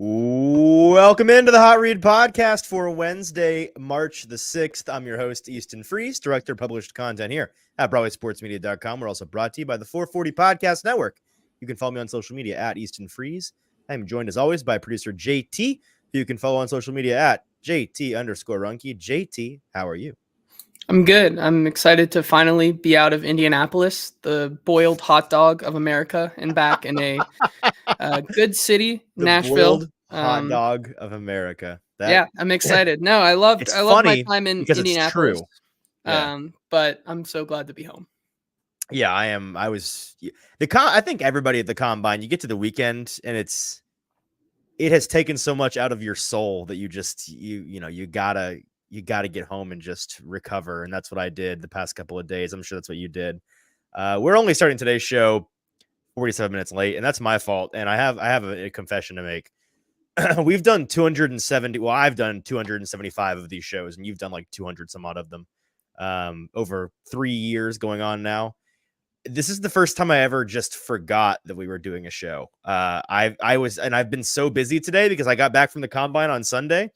Welcome into the Hot Read podcast for Wednesday, March the 6th. I'm your host, Easton Freeze, director of published content here at BroadwaySportsMedia.com. We're also brought to you by the 440 Podcast Network. You can follow me on social media at Easton Freeze. I'm joined as always by producer JT, who you can follow on social media at JT_Runke. JT, how are you? I'm good. I'm excited to finally be out of Indianapolis, the boiled hot dog of America, and back in a good city, The Nashville. boiled hot dog of America. Yeah, I'm excited. No, I loved my time in Indianapolis. It's true. Yeah. But I'm so glad to be home. Yeah, I am. I think everybody at the combine, you get to the weekend and it has taken so much out of your soul that you gotta get home and just recover. And that's what I did the past couple of days. I'm sure that's what you did. We're only starting today's show 47 minutes late, and that's my fault. And I have a confession to make. We've done 270. Well, I've done 275 of these shows, and you've done like 200 some odd of them over 3 years going on now. This is the first time I ever just forgot that we were doing a show. I've been so busy today because I got back from the combine on Sunday,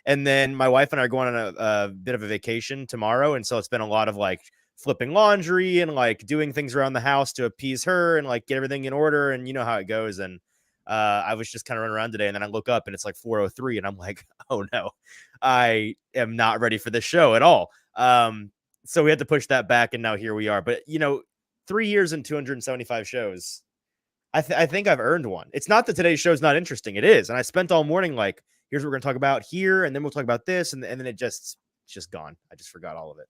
and then my wife and I are going on a bit of a vacation tomorrow, and so it's been a lot of like flipping laundry and like doing things around the house to appease her and like get everything in order, and you know how it goes. And I was just kind of running around today, and then I look up and it's like 4:03, and I'm like, oh no, I am not ready for this show at all. So we had to push that back, and now here we are. But 3 years and 275 shows, I think I've earned one. It's not that today's show is not interesting. It is. And I spent all morning like, here's what we're going to talk about here, and then we'll talk about this, and then it's just gone. I just forgot all of it.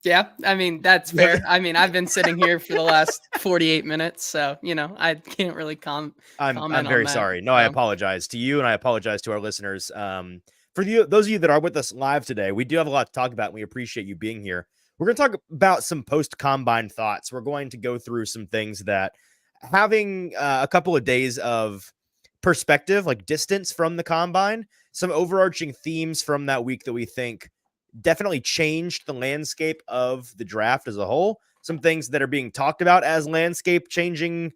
Yeah, I mean, that's fair. I mean, I've been sitting here for the last 48 minutes, so, I can't really comment I'm very sorry. No, I apologize to you, and I apologize to our listeners. For those of you that are with us live today, we do have a lot to talk about, and we appreciate you being here. We're going to talk about some post-combine thoughts. We're going to go through some things that having a couple of days of perspective, like distance from the combine, some overarching themes from that week that we think definitely changed the landscape of the draft as a whole. Some things that are being talked about as landscape changing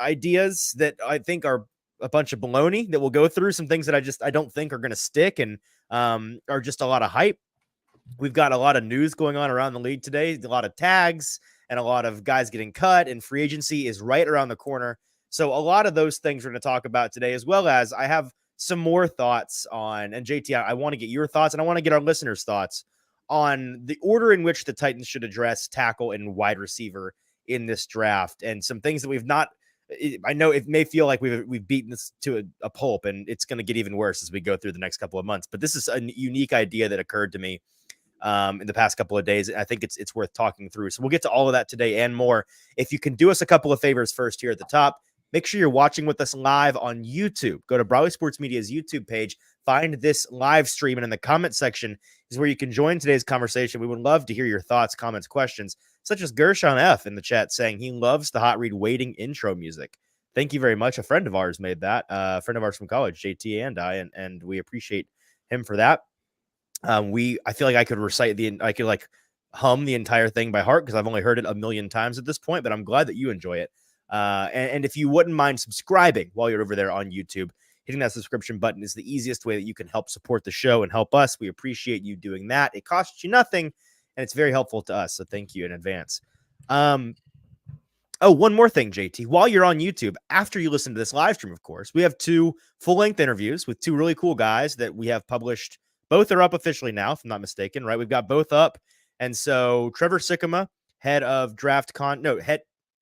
ideas that I think are a bunch of baloney that we'll go through. Some things that I don't think are going to stick and are just a lot of hype. We've got a lot of news going on around the league today, a lot of tags and a lot of guys getting cut, and free agency is right around the corner. So a lot of those things we're going to talk about today, as well as I have some more thoughts on, and JT, I want to get your thoughts, and I want to get our listeners' thoughts on the order in which the Titans should address tackle and wide receiver in this draft, and some things that we've not. I know it may feel like we've beaten this to a pulp, and it's going to get even worse as we go through the next couple of months. But this is a unique idea that occurred to me in the past couple of days. I think it's worth talking through. So we'll get to all of that today and more. If you can do us a couple of favors first here at the top, make sure you're watching with us live on YouTube. Go to Broadway Sports Media's YouTube page, find this live stream, and in the comment section is where you can join today's conversation. We would love to hear your thoughts, comments, questions, such as Gershon F. in the chat saying he loves the Hot Read waiting intro music. Thank you very much. A friend of ours made that, a friend of ours from college, JT and I, and we appreciate him for that. I feel like I could hum the entire thing by heart because I've only heard it a million times at this point, but I'm glad that you enjoy it. And if you wouldn't mind subscribing while you're over there on YouTube, hitting that subscription button is the easiest way that you can help support the show and help us. We appreciate you doing that. It costs you nothing, and it's very helpful to us. So thank you in advance. One more thing, JT, while you're on YouTube, after you listen to this live stream, of course, we have 2 full-length interviews with 2 really cool guys that we have published. Both are up officially now, if I'm not mistaken, right? We've got both up. And so Trevor Sikkema,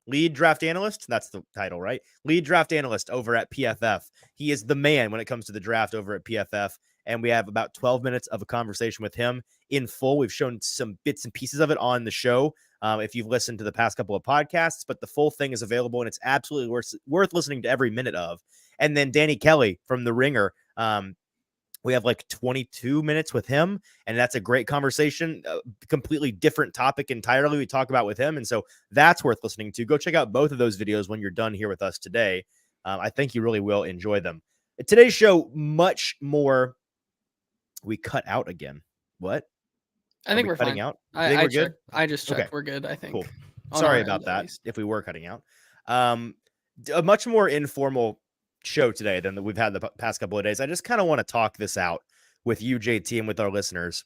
lead draft analyst. That's the title, right? Lead draft analyst over at PFF. He is the man when it comes to the draft over at PFF. And we have about 12 minutes of a conversation with him in full. We've shown some bits and pieces of it on the show if you've listened to the past couple of podcasts, but the full thing is available and it's absolutely worth listening to every minute of. And then Danny Kelly from The Ringer. We have like 22 minutes with him, and that's a great conversation, completely different topic entirely we talk about with him. And so that's worth listening to. Go check out both of those videos when you're done here with us today. I think you really will enjoy them. Today's show, much more. We cut out again. What? I think we're cutting fine. out. I think we're checked. good. I just checked. Okay. We're good, I think. Cool. Sorry about that. If we were cutting out. A much more informal show today than we've had the past couple of days. I just kind of want to talk this out with you, JT, and with our listeners.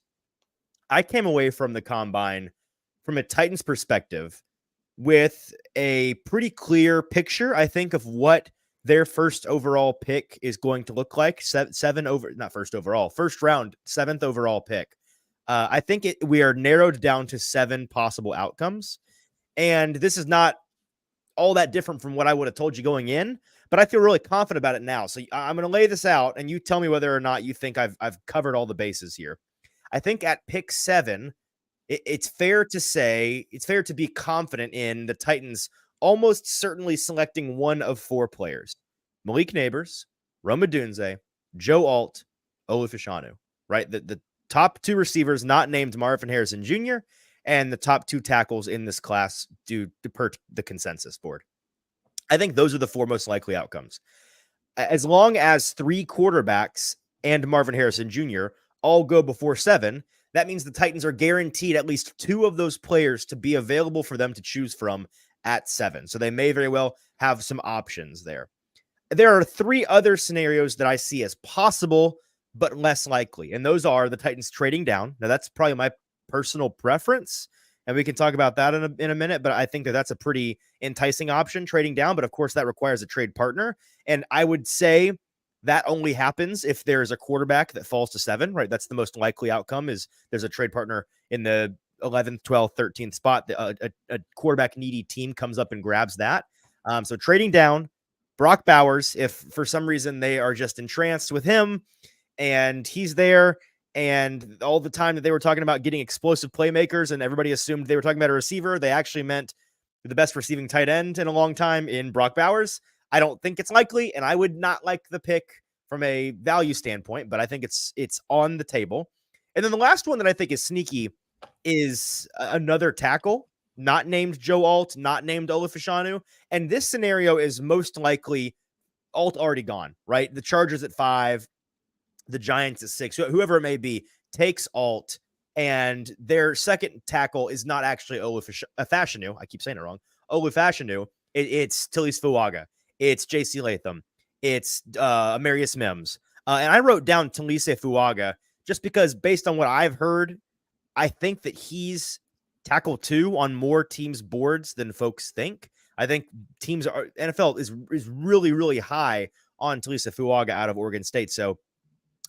I came away from the combine from a Titans perspective with a pretty clear picture, I think, of what their first overall pick is going to look like. Not first overall, first round, 7th overall pick. I think we are narrowed down to 7 possible outcomes. And this is not all that different from what I would have told you going in, but I feel really confident about it now. So I'm going to lay this out and you tell me whether or not you think I've covered all the bases here. I think at pick 7, it's fair to be confident in the Titans almost certainly selecting one of 4 players: Malik Neighbors, Rome Odunze, Joe Alt, Olufashanu, right? The top 2 receivers not named Marvin Harrison Jr., and the top 2 tackles in this class due to per the consensus board. I think those are the 4 most likely outcomes. As long as 3 quarterbacks and Marvin Harrison Jr. all go before 7, that means the Titans are guaranteed at least 2 of those players to be available for them to choose from at 7. So they may very well have some options there. There are 3 other scenarios that I see as possible, but less likely. And those are the Titans trading down. Now, that's probably my personal preference, and we can talk about that in a minute, but I think that's a pretty enticing option, trading down. But of course, that requires a trade partner. And I would say that only happens if there's a quarterback that falls to 7, right? That's the most likely outcome, is there's a trade partner in the 11th, 12th, 13th spot. A quarterback needy team comes up and grabs that. So trading down, Brock Bowers, if for some reason they are just entranced with him and he's there, and all the time that they were talking about getting explosive playmakers and everybody assumed they were talking about a receiver, they actually meant the best receiving tight end in a long time in Brock Bowers. I don't think it's likely, and I would not like the pick from a value standpoint, but I think it's on the table. And then the last one that I think is sneaky is another tackle, not named Joe Alt, not named Olufashanu. And this scenario is most likely Alt already gone, right? The Chargers at 5, the Giants at 6, whoever it may be, takes Alt, and their second tackle is not actually Olufashanu. I keep saying it wrong. Olufashanu. It's Tillis Fuaga. It's J.C. Latham. It's Amarius Mims. And I wrote down Talise Fuaga just because, based on what I've heard, I think that he's tackle 2 on more teams' boards than folks think. I think NFL is really, really high on Talise Fuaga out of Oregon State. So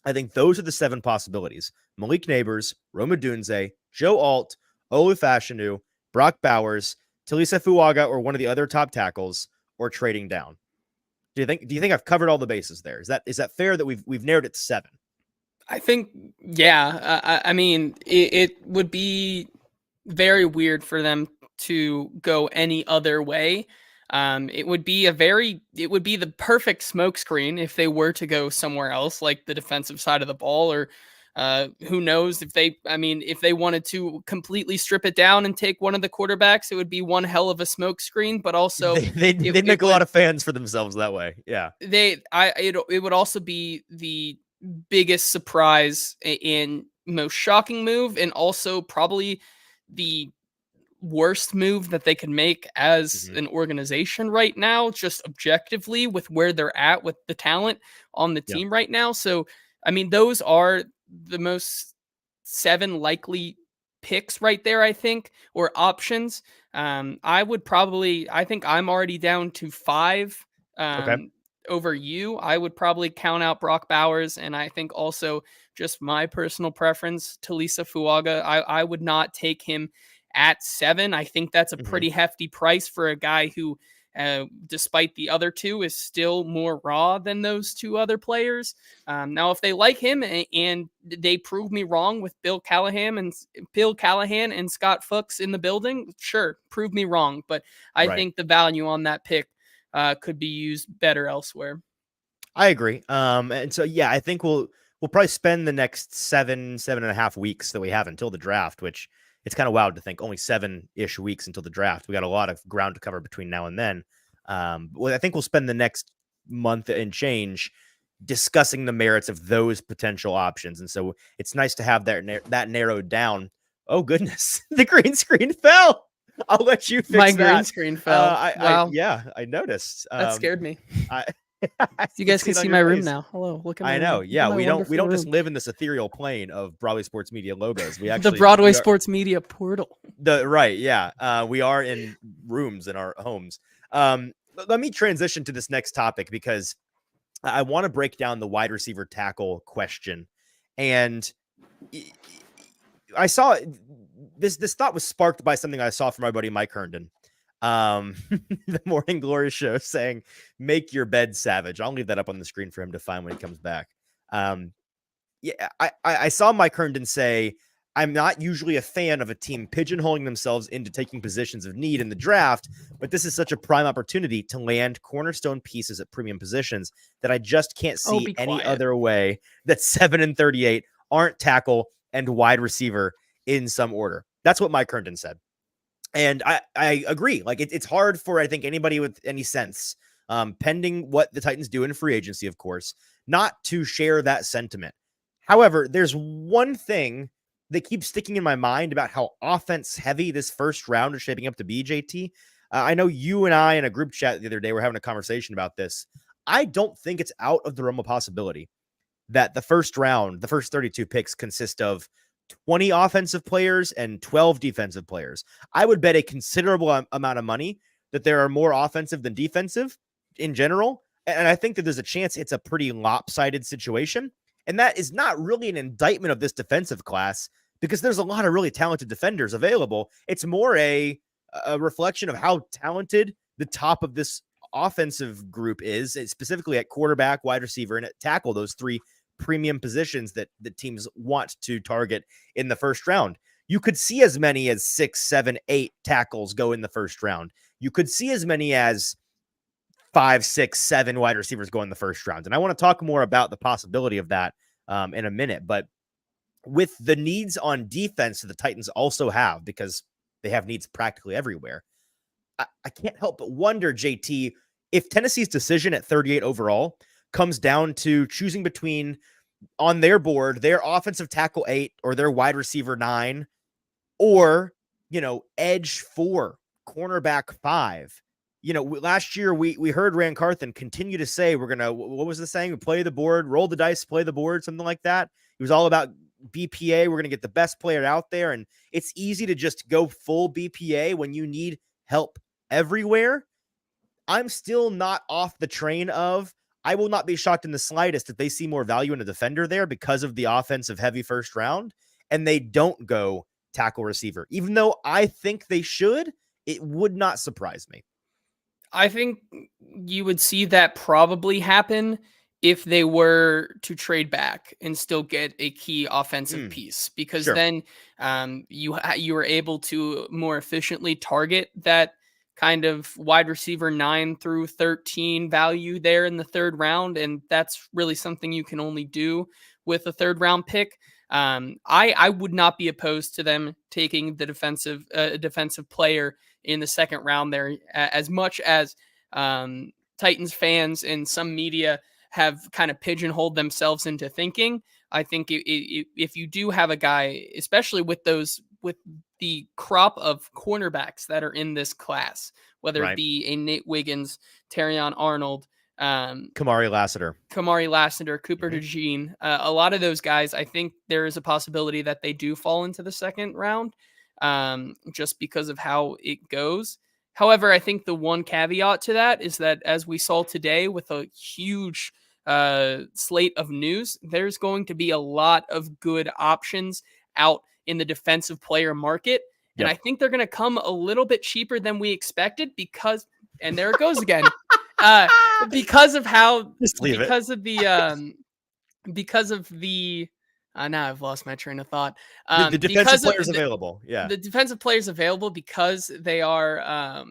I think those are the 7 possibilities: Malik Neighbors, Rome Odunze, Joe Alt, Olufashanu, Brock Bowers, Talise Fuaga, or one of the other top tackles, or trading down. Do you think I've covered all the bases there? Is that fair that we've narrowed it to 7? I think, yeah. I mean, it would be very weird for them to go any other way. It would be the perfect smokescreen if they were to go somewhere else, like the defensive side of the ball, or who knows if they wanted to completely strip it down and take one of the quarterbacks, it would be one hell of a smokescreen. But also, they'd make a lot of fans for themselves that way. Yeah, it would also be the biggest surprise and most shocking move, and also probably the worst move that they can make as an organization right now, just objectively, with where they're at with the talent on the team right now. So, I mean, those are the most 7 likely picks right there, I think, or options. I think I'm already down to 5 over you. I would probably count out Brock Bowers, and I think also, just my personal preference, Talise Fuaga. I would not take him at 7. I think that's a pretty hefty price for a guy who, despite the other 2, is still more raw than those 2 other players. Now, if they like him and they prove me wrong with Bill Callahan and Scott Fuchs in the building, sure, prove me wrong. But I think the value on that pick could be used better elsewhere. I agree. And so, yeah, I think we'll probably spend the next 7.5 weeks that we have until the draft, which, it's kind of wild to think only 7-ish weeks until the draft. We got a lot of ground to cover between now and then. Well, I think we'll spend the next month and change discussing the merits of those potential options. And so it's nice to have that narrowed down. Oh, goodness. The green screen fell. I'll let you fix My that. green screen fell. Wow. I noticed. That scared me. You can guys see can it on see your my room face. now. Hello, look at my I room. know. Look at Yeah, my we don't wonderful just room. live in this ethereal plane of Broadway Sports Media logos. We The actually Broadway we are Sports Media portal. yeah. We are in rooms in our homes. Let me transition to this next topic because I want to break down the wide receiver tackle question. And I saw this thought was sparked by something I saw from my buddy Mike Herndon. The Morning Glory show saying, "Make your bed, savage." I'll leave that up on the screen for him to find when he comes back. Yeah, I saw Mike Herndon say, "I'm not usually a fan of a team pigeonholing themselves into taking positions of need in the draft, but this is such a prime opportunity to land cornerstone pieces at premium positions that I just can't Oh, see be any quiet. other way that 7 and 38 aren't tackle and wide receiver in some order." That's what Mike Herndon said. And I agree. Like it's hard for, I think, anybody with any sense, pending what the Titans do in free agency, of course, not to share that sentiment. However, there's one thing that keeps sticking in my mind about how offense heavy this first round is shaping up to be, JT. I know you and I in a group chat the other day were having a conversation about this. I don't think it's out of the realm of possibility that the first round, the first 32 picks consist of 20 offensive players and 12 defensive players. I would bet a considerable amount of money that there are more offensive than defensive in general. And I think that there's a chance it's a pretty lopsided situation. And that is not really an indictment of this defensive class because there's a lot of really talented defenders available. It's more a reflection of how talented the top of this offensive group is, specifically at quarterback, wide receiver, and at tackle, those three premium positions that the teams want to target in the first round. You could see as many as 6, 7, 8 tackles go in the first round. You could see as many as 5, 6, 7 wide receivers go in the first round. And I want to talk more about the possibility of that in a minute. But with the needs on defense that the Titans also have, because they have needs practically everywhere, I can't help but wonder, JT, if Tennessee's decision at 38 overall comes down to choosing between, on their board, their offensive tackle 8 or their wide receiver 9, or, edge 4, cornerback 5. Last year we heard Rand Carthen continue to say, we're going to, what was the saying? Play the board, roll the dice, play the board, something like that. It was all about BPA. We're going to get the best player out there. And it's easy to just go full BPA when you need help everywhere. I'm still not off the train of, I will not be shocked in the slightest if they see more value in a defender there because of the offensive heavy first round and they don't go tackle receiver. Even though I think they should, it would not surprise me. I think you would see that probably happen if they were to trade back and still get a key offensive piece, because Sure. then you are able to more efficiently target that kind of wide receiver 9 through 13 value there in the third round, and that's really something you can only do with a third round pick. I would not be opposed to them taking the defensive player in the second round there, as much as Titans fans and some media have kind of pigeonholed themselves into thinking. I think if you do have a guy, especially with the crop of cornerbacks that are in this class, whether it Right. be a Nate Wiggins, Terrion Arnold, Kamari Lassiter, Cooper DeJean, a lot of those guys, I think there is a possibility that they do fall into the second round, just because of how it goes. However, I think the one caveat to that is that, as we saw today with a huge slate of news, there's going to be a lot of good options out in the defensive player market. And Yep. I think they're going to come a little bit cheaper than we expected because, and there it goes again, because of how, Just leave because of the, now I've lost my train of thought. the defensive Because of players available. Yeah. the defensive players available, because they are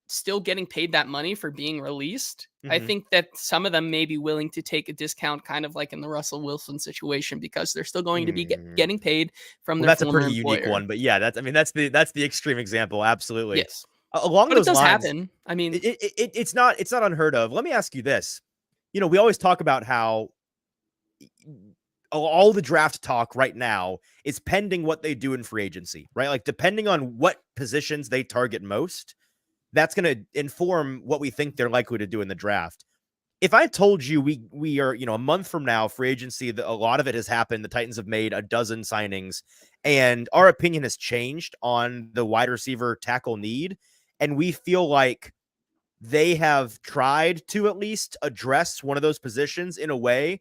still getting paid that money for being released. I think that some of them may be willing to take a discount, kind of like in the Russell Wilson situation, because they're still going to be getting paid from their That's a former pretty unique employer. one, but yeah, that's the extreme example. Absolutely. Yes, Along but it those does lines, happen. I mean, it's not unheard of. Let me ask you this. We always talk about how all the draft talk right now is pending what they do in free agency, right? Like, depending on what positions they target most, that's going to inform what we think they're likely to do in the draft. if I told you we are, a month from now, free agency, a lot of it has happened. The Titans have made a dozen signings, and our opinion has changed on the wide receiver tackle need, and we feel like they have tried to at least address one of those positions in a way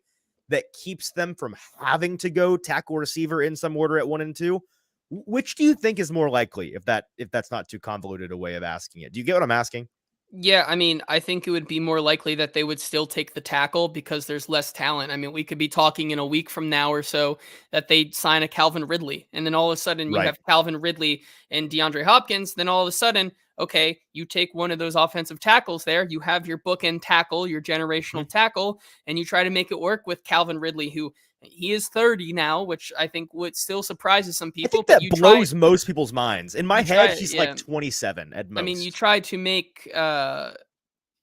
that keeps them from having to go tackle receiver in some order at 1 and 2. Which do you think is more likely, if that's not too convoluted a way of asking it? Do you get what I'm asking? Yeah, I mean, I think it would be more likely that they would still take the tackle because there's less talent. I mean, we could be talking in a week from now or so that they'd sign a Calvin Ridley. And then all of a sudden you Right. have Calvin Ridley and DeAndre Hopkins. Then all of a sudden, okay, you take one of those offensive tackles there, you have your bookend tackle, your Mhm. generational tackle, and you try to make it work with Calvin Ridley, who he is 30 now, which I think would still surprises some I people, think but that blows most people's minds. In my head, he's like yeah. 27 at I mean, you most. try to make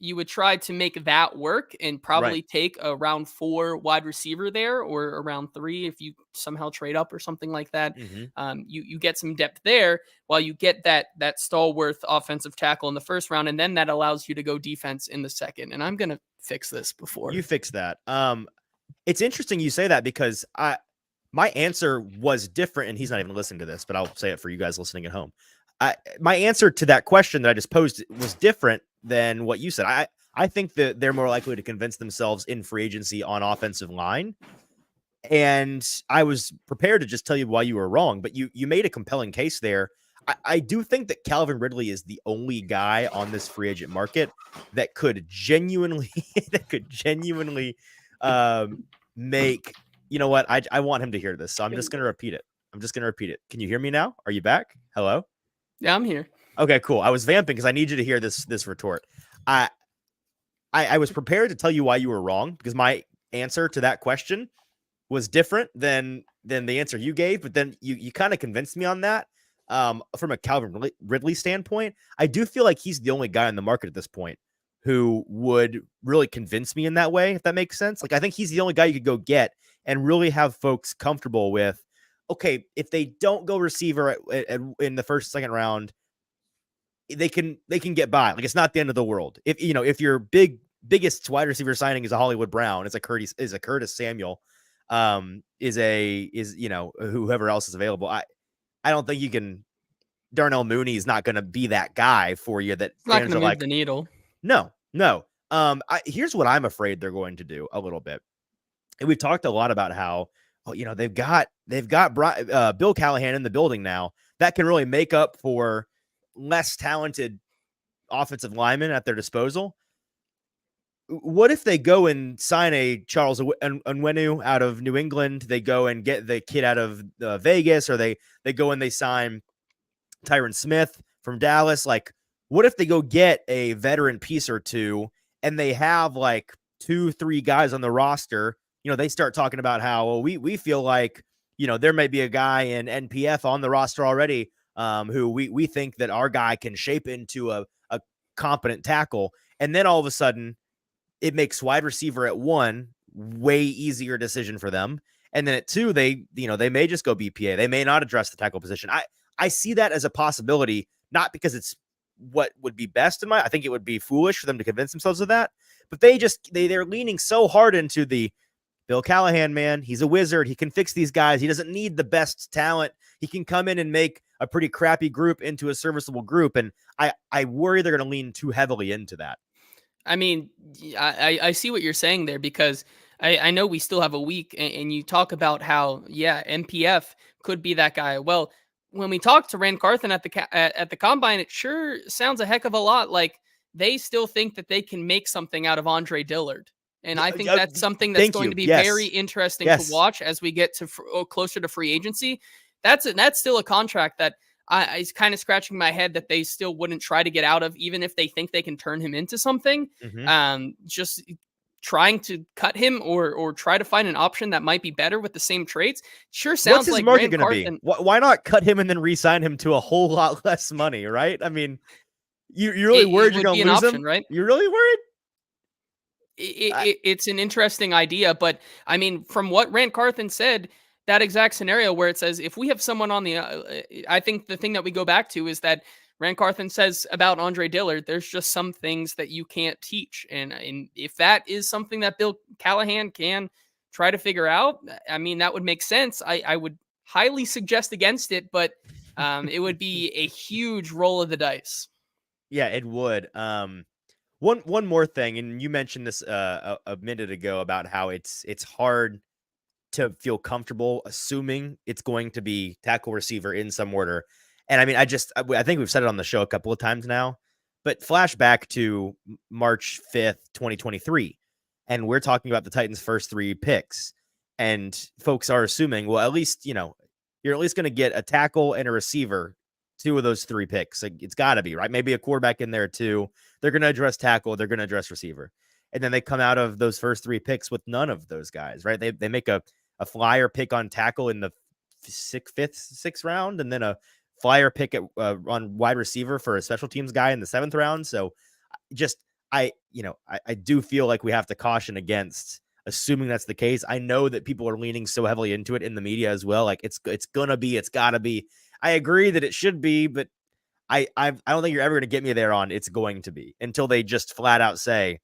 you would try to make that work and Right. probably take a round 4 wide receiver there or a round 3 if you somehow trade up or something like that. Mhm. You get some depth there while you get that stalwart offensive tackle in the first round, and then that allows you to go defense in the second. And I'm gonna fix this before. You fix that. It's interesting you say that because my answer was different, and he's not even listening to this, but I'll say it for you guys listening at home. My answer to that question that I just posed was different than what you said. I think that they're more likely to convince themselves in free agency on offensive line. And I was prepared to just tell you why you were wrong, but you made a compelling case there. I do think that Calvin Ridley is the only guy on this free agent market that could genuinely um, make. You know what? I want him to hear this, so I'm just going to repeat it. I'm just going to repeat it. Can you hear me now? Are you back? Hello. Yeah, I'm here. Okay, cool. I was vamping because I need you to hear this retort. I I was prepared to tell you why you were wrong because my answer to that question was different than the answer you gave, but then you kind of convinced me on that. From a Calvin Ridley standpoint, I do feel like he's the only guy in the market at this point who would really convince me in that way, if that makes sense. Like I think he's the only guy you could go get and really have folks comfortable with. Okay, if they don't go receiver in the first second round, they can get by. Like it's not the end of the world. If your biggest wide receiver signing is a Hollywood Brown, is a Curtis Samuel, is whoever else is available. I don't think you can. Darnell Mooney is not going to be that guy for you that It's not fans gonna are move like, the needle. no, no. Here's what I'm afraid they're going to do a little bit. And we've talked a lot about how, they've got Bill Callahan in the building now that can really make up for less talented offensive linemen at their disposal. What if they go and sign a Charles Onwenu out of New England? They go and get the kid out of Vegas, or they go and they sign Tyron Smith from Dallas. Like, what if they go get a veteran piece or two and they have like 2, 3 guys on the roster? They start talking about how, well, we feel like, there may be a guy in NPF on the roster already, who we think that our guy can shape into a competent tackle. And then all of a sudden it makes wide receiver at 1 way easier decision for them. And then at 2, they may just go BPA. They may not address the tackle position. I see that as a possibility, not because it's what would be best I think it would be foolish for them to convince themselves of that, but they're leaning so hard into the Bill Callahan, man. He's a wizard. He can fix these guys. He doesn't need the best talent. He can come in and make a pretty crappy group into a serviceable group. And I worry they're going to lean too heavily into that. I mean, I see what you're saying there because I know we still have a week, and you talk about how MPF could be that guy. Well, when we talked to Rand Carthen at the combine, it sure sounds a heck of a lot like they still think that they can make something out of Andre Dillard. And I think that's something that's Thank going you. to be very Yes. interesting to Yes. watch as we get to closer to free agency. That's still a contract that I was kind of scratching my head that they still wouldn't try to get out of, even if they think they can turn him into something. Mm-hmm. Just trying to cut him or try to find an option that might be better with the same traits. Sure What's sounds his like market Rand going to be? Carthen. Why not cut him and then re-sign him to a whole lot less money, right? I mean, you're really It worried you're would going be to an lose option, him? right? You're really worried? It's an interesting idea, but I mean, from what Rand Carthen said, that exact scenario where it says if we have someone on the, I think the thing that we go back to is that Rand Carthen says about Andre Dillard, there's just some things that you can't teach. And if that is something that Bill Callahan can try to figure out, I mean, that would make sense. I would highly suggest against it, but it would be a huge roll of the dice. Yeah, it would. One more thing, and you mentioned this a minute ago about how it's hard to feel comfortable assuming it's going to be tackle receiver in some order. And I mean, I think we've said it on the show a couple of times now, but flashback to March 5th, 2023. And we're talking about the Titans' first 3 picks. And folks are assuming, well, at least, you're at least going to get a tackle and a receiver, 2 of those 3 picks. Like, it's got to be, right? Maybe a quarterback in there too. They're going to address tackle. They're going to address receiver. And then they come out of those first 3 picks with none of those guys, right? They make a flyer pick on tackle in the sixth round, and then a flyer pick on wide receiver for a special teams guy in the 7th round. So I do feel like we have to caution against assuming that's the case. I know that people are leaning so heavily into it in the media as well. Like it's gotta be. I agree that it should be, but I don't think you're ever gonna get me there on it's going to be until they just flat out say,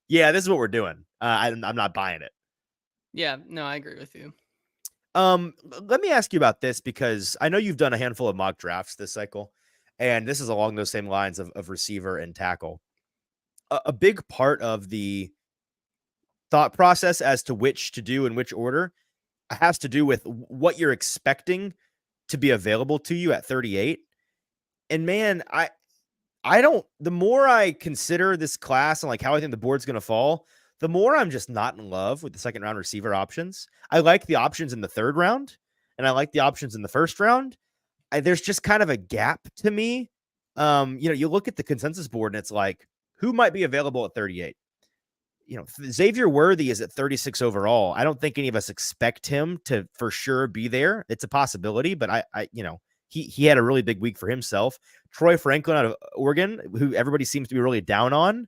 yeah, this is what we're doing. I'm not buying it. Yeah, no, I agree with you. Let me ask you about this, because I know you've done a handful of mock drafts this cycle, and this is along those same lines of receiver and tackle. A big part of the thought process as to which to do in which order has to do with what you're expecting to be available to you at 38. And man, the more I consider this class and like how I think the board's going to fall, the more I'm just not in love with the 2nd round receiver options. I like the options in the 3rd round, and I like the options in the 1st round. There's just kind of a gap to me. You look at the consensus board and it's like, who might be available at 38? Xavier Worthy is at 36 overall. I don't think any of us expect him to for sure be there. It's a possibility, but he had a really big week for himself. Troy Franklin out of Oregon, who everybody seems to be really down on.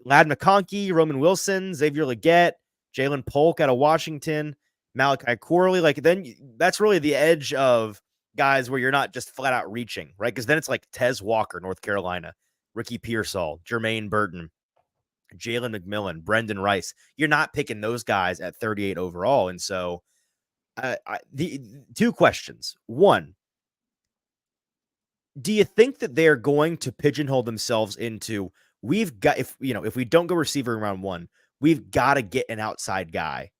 Ladd McConkey, Roman Wilson, Xavier Legette, Jalen Polk out of Washington, Malachi Corley. Like, then that's really the edge of guys where you're not just flat out reaching, right? Because then it's like Tez Walker, North Carolina, Ricky Pearsall, Jermaine Burton, Jalen McMillan, Brendan Rice. You're not picking those guys at 38 overall. And so the 2 questions. One, do you think that they're going to pigeonhole themselves into, we've got, if we don't go receiver in round 1, we've got to get an outside guy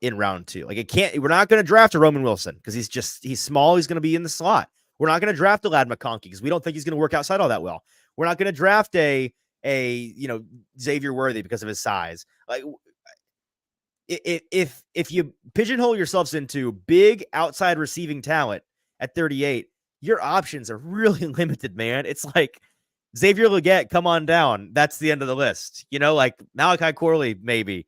in round 2. Like, we're not going to draft a Roman Wilson because he's small. He's going to be in the slot. We're not going to draft a Ladd McConkey because we don't think he's going to work outside all that well. We're not going to draft a Xavier Worthy because of his size. Like, if you pigeonhole yourselves into big outside receiving talent at 38, your options are really limited, man. It's like Xavier Legette, come on down. That's the end of the list. Like Malachi Corley, maybe.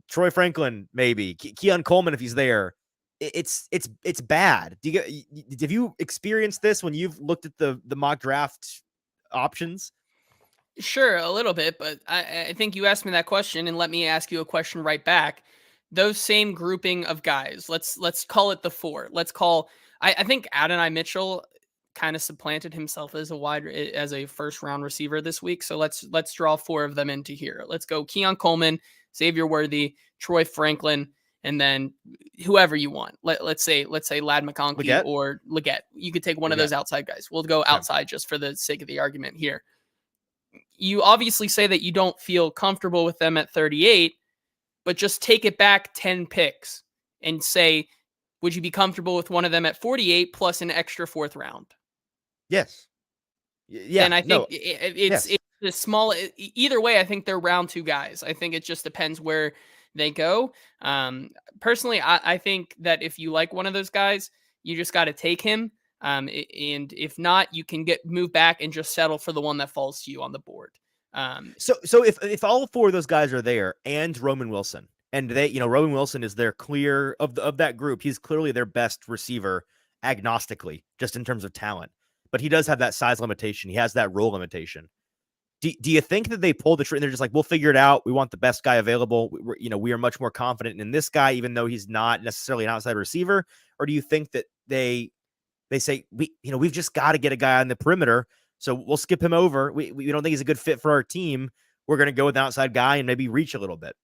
Troy Franklin, maybe. Keon Coleman, if he's there. It's bad. Have you experienced this when you've looked at the mock draft options? Sure, a little bit, but I think you asked me that question, and let me ask you a question right back. Those same grouping of guys, let's call it the 4. I think Adonai Mitchell kind of supplanted himself as a 1st round receiver this week. So let's draw 4 of them into here. Let's go Keon Coleman, Xavier Worthy, Troy Franklin, and then whoever you want. Let's say Ladd McConkey Legette? or Legette. You could take one of those outside guys. We'll go outside just for the sake of the argument here. You obviously say that you don't feel comfortable with them at 38, but just take it back 10 picks and say, would you be comfortable with one of them at 48 plus an extra 4th round? Yes. Yeah. And I think it's a small, either way, I think they're round 2 guys. I think it just depends where they go. Personally, I think that if you like one of those guys, you just got to take him. And if not, you can move back and just settle for the one that falls to you on the board. So if all 4 of those guys are there and Roman Wilson, and Roman Wilson is their clear of that group, he's clearly their best receiver agnostically, just in terms of talent, but he does have that size limitation. He has that role limitation. Do you think that they pull the trigger and they're just like, we'll figure it out. We want the best guy available. We are much more confident in this guy, even though he's not necessarily an outside receiver? Or do you think that they they say we've just got to get a guy on the perimeter, so we'll skip him over. We don't think he's a good fit for our team. We're going to go with an outside guy and maybe reach a little bit.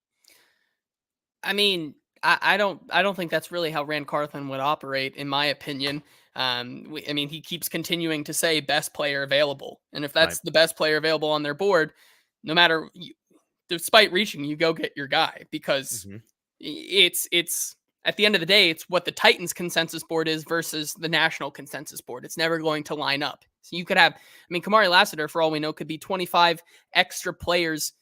I mean, I don't think that's really how Rand Carthon would operate, in my opinion. I mean, he keeps continuing to say best player available, and if that's Right. the best player available on their board, no matter, despite reaching, you go get your guy, because Mm-hmm. it's at the end of the day, it's what the Titans consensus board is versus the national consensus board. It's never going to line up. So you could have, I mean, Kamari Lassiter, for all we know, could be 25 extra players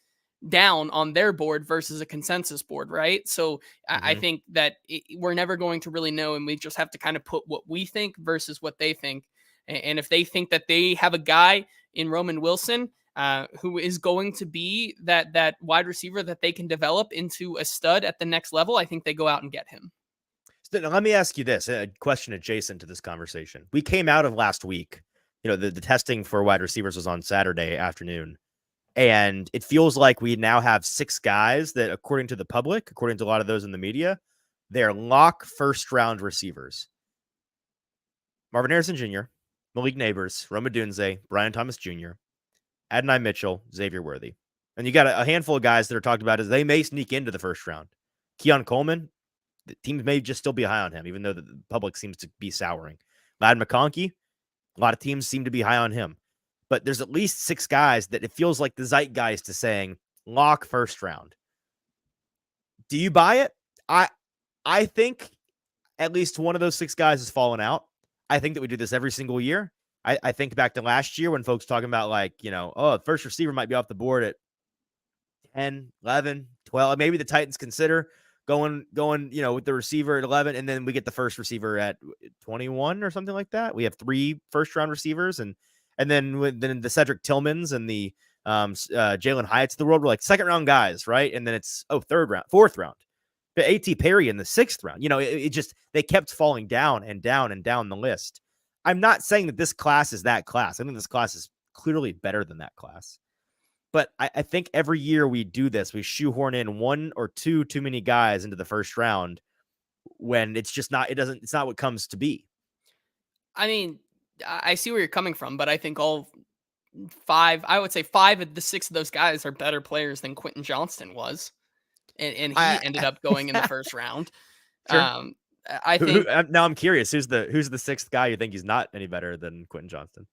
down on their board versus a consensus board, right? So I Mm-hmm. think that we're never going to really know, and we just have to kind of put what we think versus what they think. And if they think that they have a guy in Roman Wilson who is going to be that wide receiver that they can develop into a stud at the next level, I think they go out and get him. So now let me ask you this, a question adjacent to this conversation. We came out of last week, the testing for wide receivers was on Saturday afternoon. And it feels like we now have 6 guys that, according to the public, according to a lot of those in the media, they're lock first-round receivers. Marvin Harrison Jr., Malik Neighbors, Rome Odunze, Brian Thomas Jr., Adonai Mitchell, Xavier Worthy. And you got a handful of guys that are talked about as they may sneak into the first round. Keon Coleman, the teams may just still be high on him, even though the public seems to be souring. Ladd McConkey, a lot of teams seem to be high on him. But there's at least 6 guys that it feels like the zeitgeist is saying lock first round. Do you buy it? I think at least one of those 6 guys has fallen out. I think that we do this every single year. I think back to last year when folks talking about first receiver might be off the board at 10, 11, 12. Maybe the Titans consider going, with the receiver at 11, and then we get the first receiver at 21 or something like that. We have 3 first round receivers, and then the Cedric Tillmans and the Jalen Hyatts of the world were like second round guys, right? And then it's third round, fourth round. But A.T. Perry in the 6th round. It just, they kept falling down and down and down the list. I'm not saying that this class is that class. I think this class is clearly better than that class. But I think every year we do this, we shoehorn in 1 or 2 too many guys into the first round when it's just not, it's not what comes to be. I mean, I see where you're coming from, but I think all 5, I would say 5 of the 6 of those guys are better players than Quentin Johnston was. And he ended up going in the first round. Sure. I think now I'm curious, who's the 6th guy you think he's not any better than Quentin Johnston?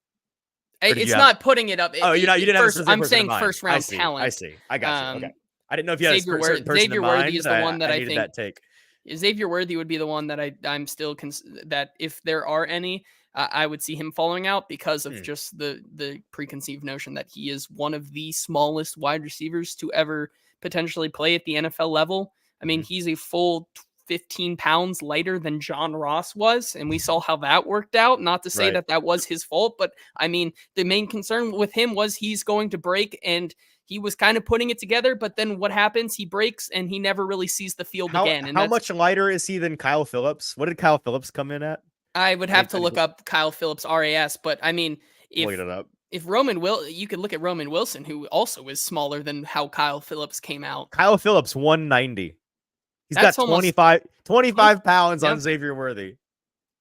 it's not putting it up. You didn't have a specific I'm person saying in mind. first round I see, talent. I see. I got you. Okay. I didn't know if you had a certain person Xavier in mind. Worthy is the one that I needed think that take. Xavier Worthy would be the one that I'm still that if there are any, I would see him falling out because of just the preconceived notion that he is one of the smallest wide receivers to ever potentially play at the NFL level. I mean, he's a full 15 pounds lighter than John Ross was, and we saw how that worked out. Not to say Right. that was his fault, but I mean, the main concern with him was he's going to break, and he was kind of putting it together, but then what happens? He breaks, and he never really sees the field again. And how much lighter is he than Kyle Phillips? What did Kyle Phillips come in at? I would have to look up Kyle Phillips RAS, but I mean, Look it up. if you could look at Roman Wilson, who also is smaller than how Kyle Phillips came out. Kyle Phillips 190. He's That's got almost 25 pounds on Xavier Worthy.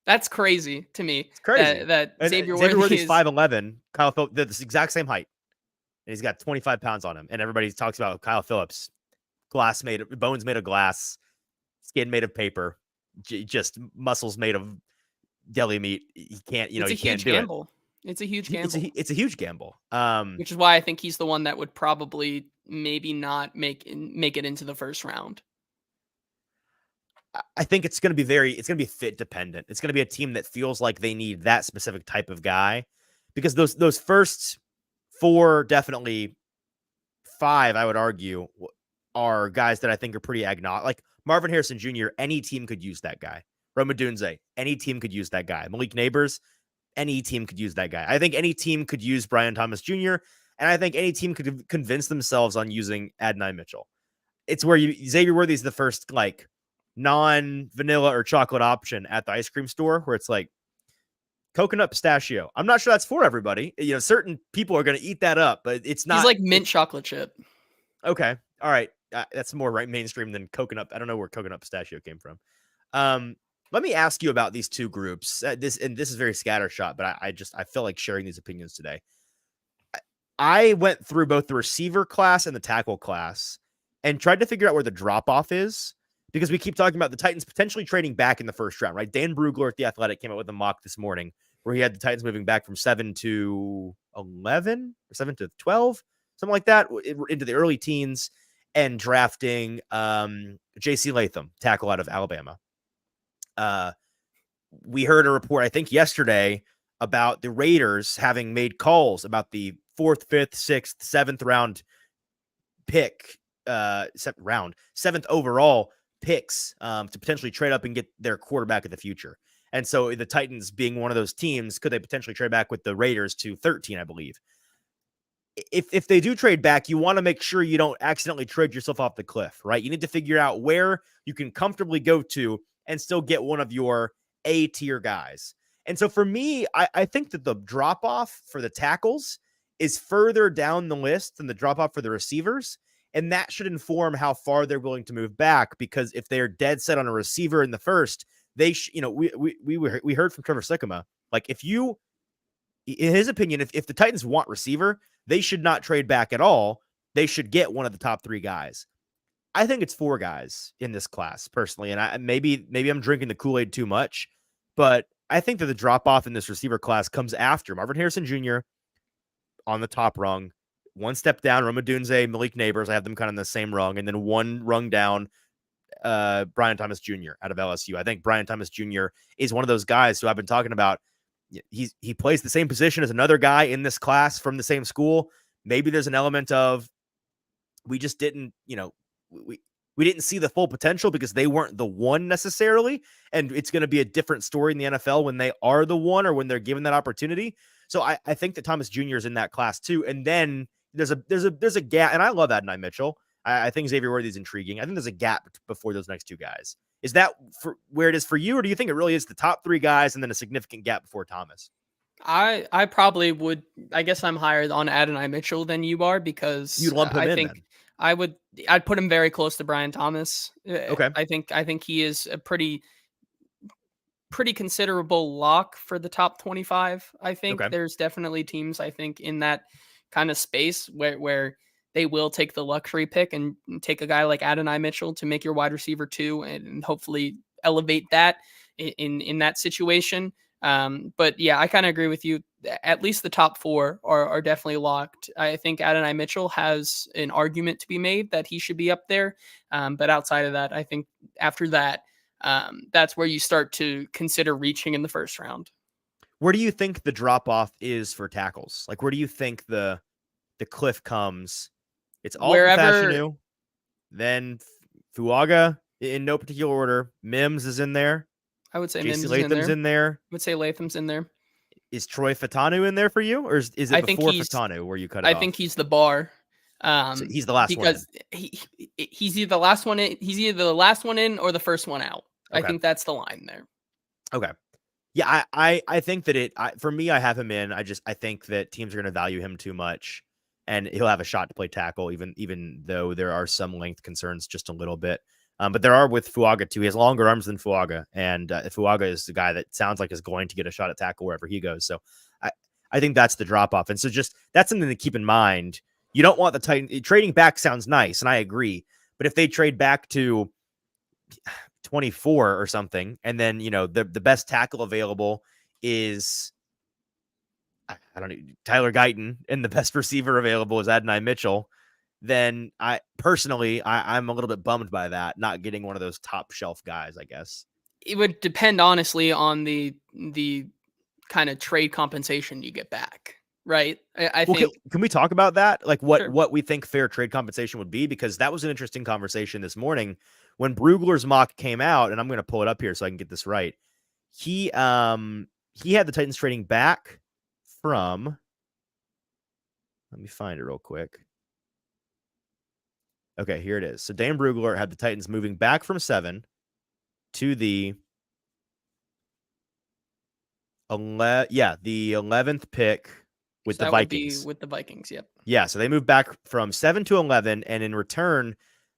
That's crazy to me. It's crazy. That Xavier Worthy's 5'11". Kyle Phillips, they're the exact same height. And he's got 25 pounds on him. And everybody talks about Kyle Phillips. Bones made of glass, skin made of paper, just muscles made of deli meat. He can't, he can't do gamble. It's a huge gamble. It's a huge gamble. Which is why I think he's the one that would probably maybe not make it into the first round. I think it's going to be fit dependent. It's going to be a team that feels like they need that specific type of guy, because those first 4, definitely 5, I would argue, are guys that I think are pretty agnostic. Like Marvin Harrison Jr., any team could use that guy. Rome Odunze, any team could use that guy. Malik Neighbors, any team could use that guy. I think any team could use Brian Thomas Jr., and I think any team could convince themselves on using Adonai Mitchell. It's where Xavier Worthy is the first non-vanilla or chocolate option at the ice cream store, where it's like coconut pistachio. I'm not sure that's for everybody. Certain people are going to eat that up, but it's not. He's like mint chocolate chip. Okay. All right. That's more mainstream than coconut. I don't know where coconut pistachio came from. Let me ask you about these two groups. This is very scattershot, but I feel like sharing these opinions today. I went through both the receiver class and the tackle class and tried to figure out where the drop off is, because we keep talking about the Titans potentially trading back in the first round, right? Dan Brugler at The Athletic came out with a mock this morning where he had the Titans moving back from 7 to 11 or 7 to 12, something like that, into the early teens, and drafting J.C. Latham, tackle out of Alabama. We heard a report, I think yesterday, about the Raiders having made calls about the 4th, 5th, 6th, 7th round pick, 7th overall picks to potentially trade up and get their quarterback in the future. And so the Titans being one of those teams, could they potentially trade back with the Raiders to 13, I believe? If they do trade back, you want to make sure you don't accidentally trade yourself off the cliff, right? You need to figure out where you can comfortably go to and still get one of your A-tier guys. And so for me, I think that the drop-off for the tackles is further down the list than the drop-off for the receivers. And that should inform how far they're willing to move back, because if they're dead set on a receiver in the first, they we heard from Trevor Sikkema, like, if you, in his opinion, if the Titans want receiver, they should not trade back at all. They should get one of the top 3 guys. I think it's 4 guys in this class personally. And maybe I'm drinking the Kool-Aid too much, but I think that the drop off in this receiver class comes after Marvin Harrison Jr. on the top rung, one step down, Rome Odunze, Malik Neighbors. I have them kind of in the same rung. And then one rung down, Brian Thomas Jr. out of LSU. I think Brian Thomas Jr. is one of those guys who I've been talking about. He plays the same position as another guy in this class from the same school. Maybe there's an element of, we just didn't, we didn't see the full potential because they weren't the one necessarily. And it's going to be a different story in the NFL when they are the one, or when they're given that opportunity. So I think that Thomas Jr. is in that class too. And then there's a gap, and I love Adonai Mitchell. I think Xavier Worthy is intriguing. I think there's a gap before those next 2 guys. Is that for where it is for you, or do you think it really is the top 3 guys and then a significant gap before Thomas? I probably would. I guess I'm higher on Adonai Mitchell than you are, because You'd lump him I in think then. I'd put him very close to Brian Thomas. Okay. I think he is a pretty considerable lock for the top 25. I think Okay. there's definitely teams, I think, in that kind of space where they will take the luxury pick and take a guy like Adonai Mitchell to make your wide receiver 2, and hopefully elevate that in that situation. But yeah, I kind of agree with you. At least the top 4 are definitely locked. I think Adonai Mitchell has an argument to be made that he should be up there. But outside of that, I think after that, that's where you start to consider reaching in the first round. Where do you think the drop off is for tackles? Like, where do you think the cliff comes? It's Alton Wherever, Fashanu, then Fuaga in no particular order. Mims is in there. I would say JC Mims is in Latham's there. in there. I would say Latham's in there. Is Troy Fatanu in there for you, or is it I think before he's Fatanu where you cut it I off? think he's the bar. So he's the last one in. Because he's either the last one in, he's either the last one in or the first one out. I Okay. think that's the line there. Okay. Yeah, I think that for me, I have him in. I think that teams are going to value him too much, and he'll have a shot to play tackle, even though there are some length concerns just a little bit. But there are with Fuaga too. He has longer arms than Fuaga, and Fuaga is the guy that sounds like is going to get a shot at tackle wherever he goes. So I think that's the drop off, and so just that's something to keep in mind. You don't want the Titans trading back. Sounds nice, and I agree. But if they trade back to 24 or something, and then the best tackle available is, I don't know, Tyler Guyton, and the best receiver available is Adonai Mitchell, then I'm a little bit bummed by that, not getting one of those top shelf guys, I guess. It would depend honestly on the kind of trade compensation you get back, right? I think. Can we talk about that? Like what Sure. what we think fair trade compensation would be, because that was an interesting conversation this morning when Brugler's mock came out, and I'm going to pull it up here so I can get this right. He had the Titans trading back from, let me find it real quick. Okay, here it is. So Dan Brugler had the Titans moving back from 7 to the 11th pick with So the that would Vikings. be with the Vikings, yep. Yeah, so they moved back from 7 to 11, and in return,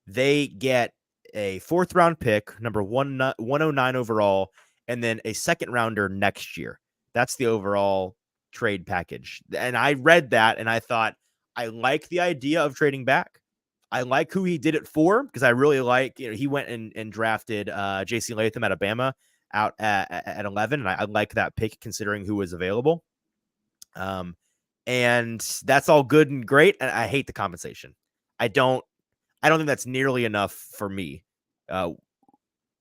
they get a 4th round pick, number 109 overall, and then a second rounder next year. That's the overall trade package. And I read that and I thought, I like the idea of trading back. I like who he did it for, because I really like, he went and drafted JC Latham at Alabama out at 11. And I like that pick considering who was available. And that's all good and great. And I hate the compensation. I don't think that's nearly enough for me.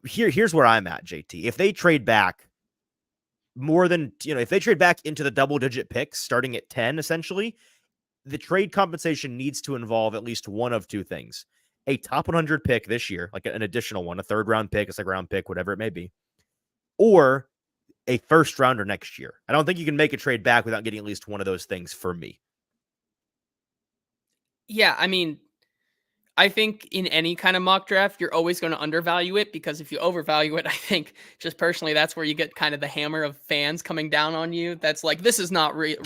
Here's where I'm at, JT. If they trade back more than, if they trade back into the double digit picks starting at 10, essentially, the trade compensation needs to involve at least one of two things: a top 100 pick this year, like an additional one, a third round pick, a second round pick, whatever it may be, or a first rounder next year. I don't think you can make a trade back without getting at least one of those things for me. Yeah, I mean, I think in any kind of mock draft, you're always going to undervalue it, because if you overvalue it, I think just personally, that's where you get kind of the hammer of fans coming down on you. That's like, this is not Right.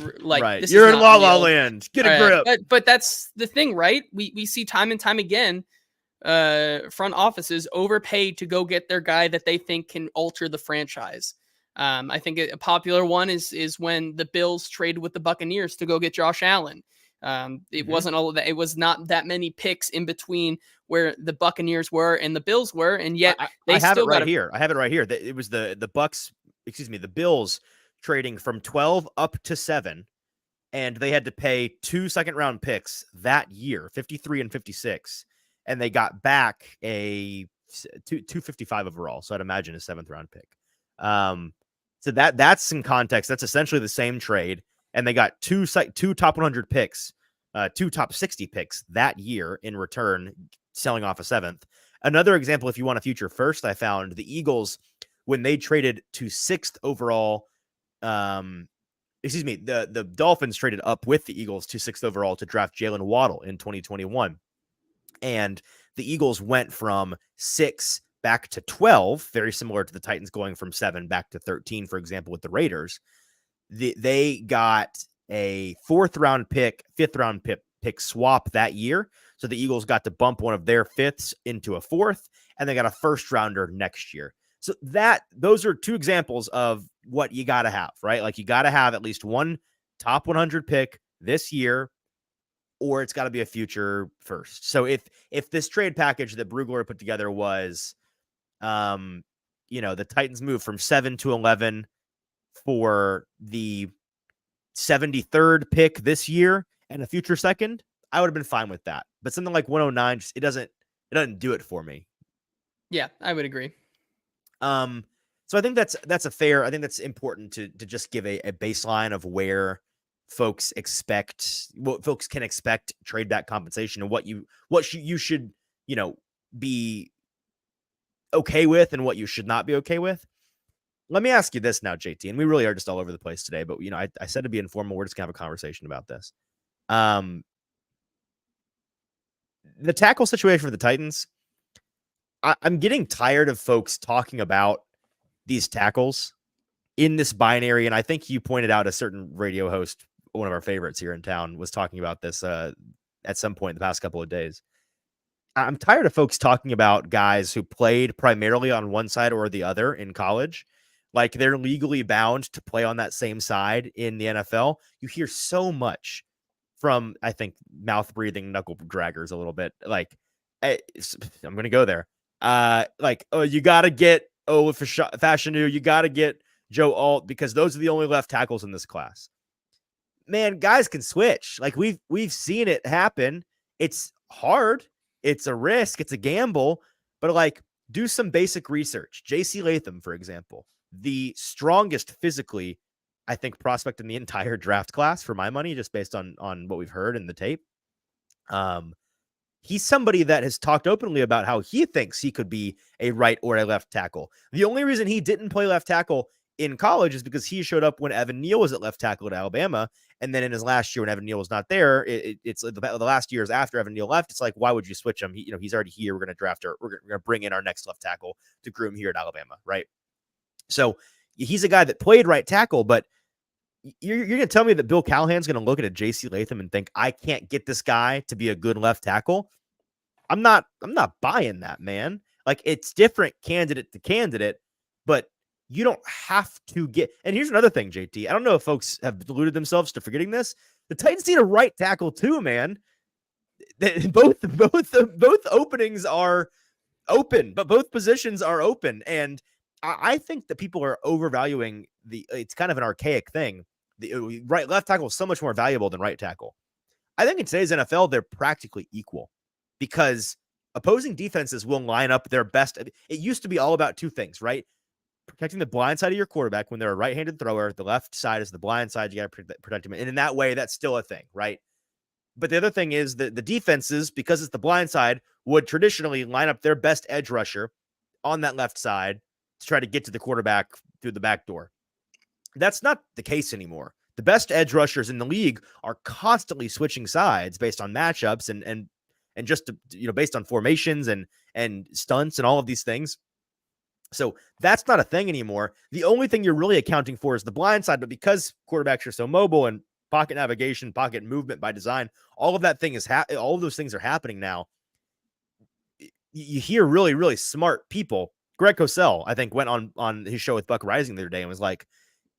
this You're is in not La La real. Land. Get a grip. But that's the thing, right? We see time and time again, front offices overpay to go get their guy that they think can alter the franchise. I think a popular one is when the Bills traded with the Buccaneers to go get Josh Allen. It wasn't all of that. It was not that many picks in between where the Buccaneers were and the Bills were, and yet I have it right here. I have it right here. It was the Bucks, the Bills trading from 12 up to 7, and they had to pay 2 second round picks that year, 53 and 56, and they got back a 255 overall. So I'd imagine a 7th round pick. So that's some context. That's essentially the same trade, and they got two top 100 picks, 2 top 60 picks that year in return, selling off a 7th. Another example, if you want a future first, I found the Eagles when they traded to 6th overall. The Dolphins traded up with the Eagles to 6th overall to draft Jalen Waddle in 2021. And the Eagles went from 6 back to 12, very similar to the Titans going from 7 back to 13, for example, with the Raiders. They got a 4th round pick, 5th round pick swap that year. So the Eagles got to bump one of their 5ths into a 4th, and they got a first rounder next year. So those are 2 examples of what you got to have, right? Like, you got to have at least one top 100 pick this year, or it's got to be a future first. So if this trade package that Brugler put together was, the Titans move from 7 to 11 for the 73rd pick this year and a future second, I would have been fine with that. But something like 109, it doesn't do it for me. Yeah, I would agree. So I think that's a fair. I think that's important to just give a baseline of where folks can expect trade back compensation, and what you should be okay with and what you should not be okay with. Let me ask you this now, JT, and we really are just all over the place today, but I said to be informal. We're just gonna have a conversation about this. The tackle situation for the Titans, I'm getting tired of folks talking about these tackles in this binary. And I think you pointed out a certain radio host, one of our favorites here in town, was talking about this at some point in the past couple of days. I'm tired of folks talking about guys who played primarily on one side or the other in college, like they're legally bound to play on that same side in the NFL. You hear so much from, I think, mouth breathing knuckle draggers a little bit. Like, I'm going to go there. You got to get Fashanu, you got to get Joe Alt, because those are the only left tackles in this class. Man, guys can switch. Like, we've seen it happen. It's hard. It's a risk. It's a gamble. But, like, do some basic research. JC Latham, for example, the strongest physically, I think, prospect in the entire draft class for my money, just based on what we've heard in the tape. He's somebody that has talked openly about how he thinks he could be a right or a left tackle. The only reason he didn't play left tackle in college is because he showed up when Evan Neal was at left tackle at Alabama. And then in his last year, when Evan Neal was not there, it's the last years after Evan Neal left. It's like, why would you switch him? He's already here. We're going to bring in our next left tackle to groom here at Alabama. Right. So he's a guy that played right tackle, but you're going to tell me that Bill Callahan's going to look at a JC Latham and think, I can't get this guy to be a good left tackle? I'm not buying that, man. Like, it's different candidate to candidate, but You don't have to get. And here's another thing, JT. I don't know if folks have deluded themselves to forgetting this. The Titans need a right tackle too, man. Both openings are open, but both positions are open. And I think that people are overvaluing it's kind of an archaic thing. The left tackle is so much more valuable than right tackle. I think in today's NFL, they're practically equal because opposing defenses will line up their best. It used to be all about two things, right? Protecting the blind side of your quarterback when they're a right-handed thrower. The left side is the blind side. You got to protect him. And in that way, that's still a thing, right? But the other thing is that the defenses, because it's the blind side, would traditionally line up their best edge rusher on that left side to try to get to the quarterback through the back door. That's not the case anymore. The best edge rushers in the league are constantly switching sides based on matchups and just based on formations and stunts and all of these things. So that's not a thing anymore. The only thing you're really accounting for is the blind side, but because quarterbacks are so mobile and pocket navigation, pocket movement by design, all of that thing is all of those things are happening now. You hear really, really smart people. Greg Cosell, I think, went on his show with Buck Rising the other day and was like,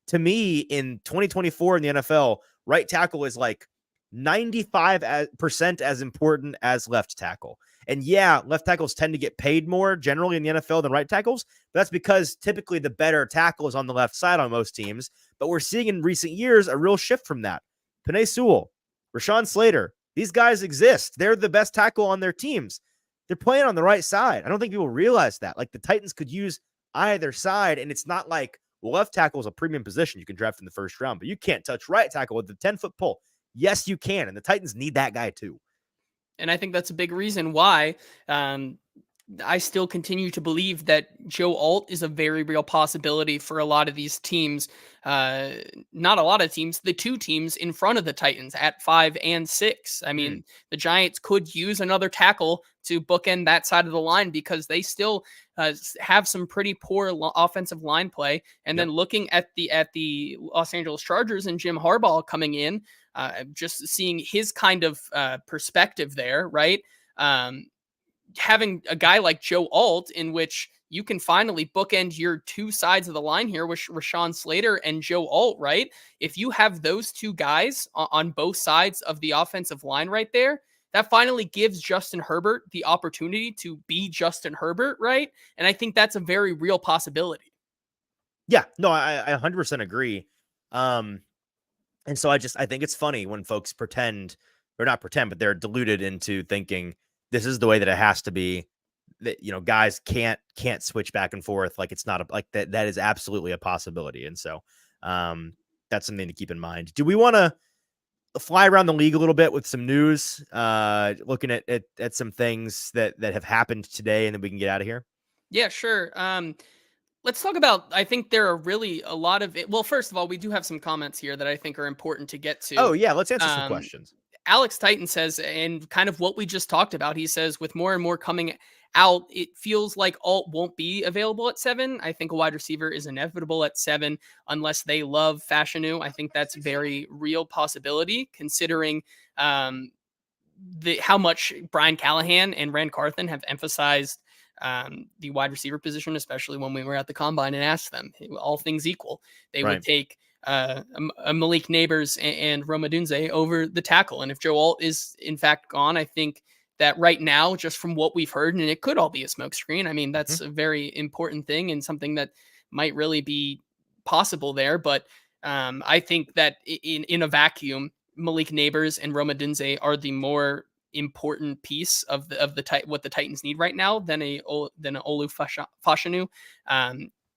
to me, in 2024 in the NFL, right tackle is like 95% as important as left tackle. And yeah, left tackles tend to get paid more generally in the NFL than right tackles. But that's because typically the better tackle is on the left side on most teams. But we're seeing in recent years a real shift from that. Penei Sewell, Rashawn Slater, these guys exist. They're the best tackle on their teams. They're playing on the right side. I don't think people realize that. Like the Titans could use either side, and it's not like, well, left tackle is a premium position you can draft in the first round, but you can't touch right tackle with the 10-foot pole. Yes, you can, and the Titans need that guy too. And I think that's a big reason why I still continue to believe that Joe Alt is a very real possibility for a lot of these teams. Not a lot of teams, the two teams in front of the Titans at 5 and 6. I mean, the Giants could use another tackle to bookend that side of the line because they still have some pretty poor offensive line play. And then looking at the Los Angeles Chargers and Jim Harbaugh coming in, just seeing his kind of perspective there, right? Having a guy like Joe Alt in which you can finally bookend your two sides of the line here with Rashawn Slater and Joe Alt, right? If you have those two guys on both sides of the offensive line right there, that finally gives Justin Herbert the opportunity to be Justin Herbert, right? And I think that's a very real possibility. Yeah, no, I 100% agree. And so I think it's funny when folks pretend, or not pretend, but they're deluded into thinking this is the way that it has to be. That guys can't switch back and forth. Like it's not like that. That is absolutely a possibility. And so that's something to keep in mind. Do we want to fly around the league a little bit with some news, looking at some things that have happened today, and then we can get out of here? Yeah, sure. Let's talk about, I think there are really a lot of it. Well, first of all, we do have some comments here that I think are important to get to. Oh yeah, let's answer some questions. Alex Titan says, and kind of what we just talked about, he says, with more and more coming out, it feels like Alt won't be available at 7. I think a wide receiver is inevitable at 7 unless they love Fashanu. I think that's a very real possibility considering how much Brian Callahan and Rand Carthen have emphasized the wide receiver position, especially when we were at the combine and asked them, all things equal, they would take a Malik Neighbors and Rome Odunze over the tackle. And if Joe Alt is in fact gone, I think that right now, just from what we've heard, and it could all be a smokescreen. I mean, that's a very important thing and something that might really be possible there. But I think that in a vacuum, Malik Neighbors and Rome Odunze are the more important piece of what the Titans need right now than Olu Fashanu.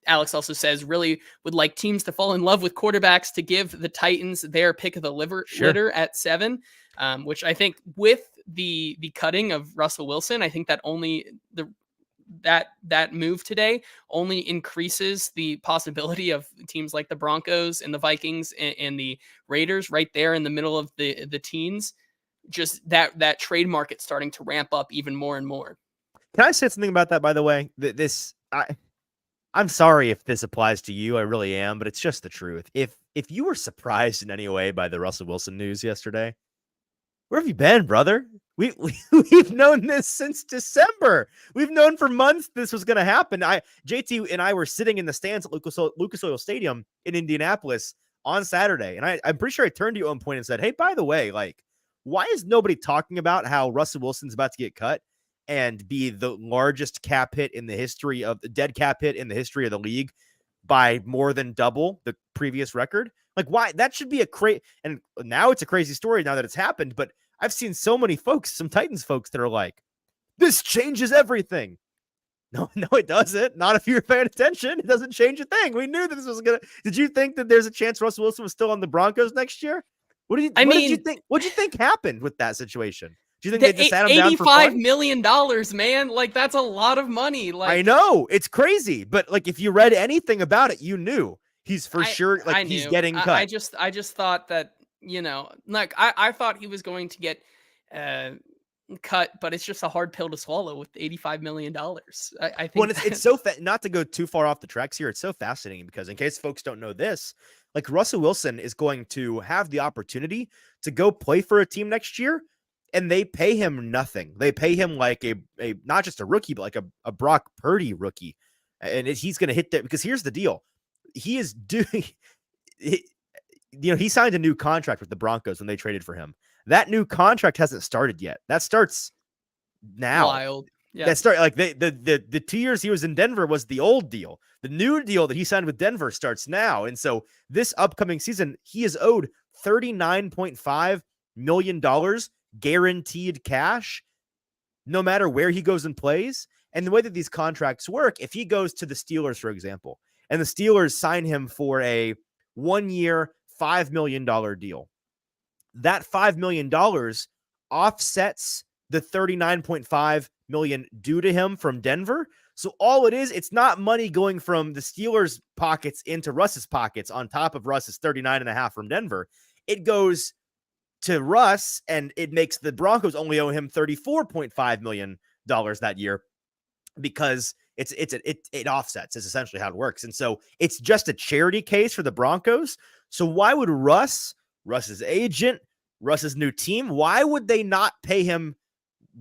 Alex also says really would like teams to fall in love with quarterbacks to give the Titans their pick of the litter at 7, which I think with the cutting of Russell Wilson, I think that only that move today only increases the possibility of teams like the Broncos and the Vikings and the Raiders right there in the middle of the teens. Just that trade market starting to ramp up even more and more. Can I say something about that, by the way? I'm sorry if this applies to you. I really am, but it's just the truth. If you were surprised in any way by the Russell Wilson news yesterday, Where have you been, brother? We've known this since December. We've known for months this was going to happen. JT and I were sitting in the stands at Lucas Oil Stadium in Indianapolis on Saturday, and I'm pretty sure I turned to you at one point and said, "Hey, by the way, like, why is nobody talking about how Russell Wilson's about to get cut and be the largest cap hit in the history of the dead cap hit in the history of the league by more than double the previous record? Like, why? That should be a crazy. And now it's a crazy story now that it's happened, but." I've seen so many folks, some Titans folks that are like, this changes everything. No, it doesn't. Not if you're paying attention. It doesn't change a thing. We knew that this was going to. Did you think that there's a chance Russell Wilson was still on the Broncos next year? What did you think? What did you think happened with that situation? Do you think they just sat him down for fun? $85 million, man. Like, that's a lot of money. Like, I know. It's crazy. But like, if you read anything about it, you knew he's for sure, like, he's getting cut. I just thought that, like I thought he was going to get cut, but it's just a hard pill to swallow with $85 million. I think. Well, it's so not to go too far off the tracks here. It's so fascinating because in case folks don't know this, like Russell Wilson is going to have the opportunity to go play for a team next year, and they pay him nothing. They pay him like a not just a rookie, but like a Brock Purdy rookie, and he's going to hit that because here's the deal: he is doing. He signed a new contract with the Broncos when they traded for him. That new contract hasn't started yet. That starts now. Wild. Yeah. That start like the 2 years he was in Denver was the old deal. The new deal that he signed with Denver starts now. And so this upcoming season, he is owed $39.5 million guaranteed cash, no matter where he goes and plays. And the way that these contracts work, if he goes to the Steelers, for example, and the Steelers sign him for a 1 year, $5 million deal. That $5 million offsets the $39.5 million due to him from Denver. So all it is, it's not money going from the Steelers' pockets into Russ's pockets on top of Russ's $39.5 from Denver. It goes to Russ, and it makes the Broncos only owe him $34.5 million that year because it offsets. Is essentially how it works. And so it's just a charity case for the Broncos. So why would Russ's agent, Russ's new team, why would they not pay him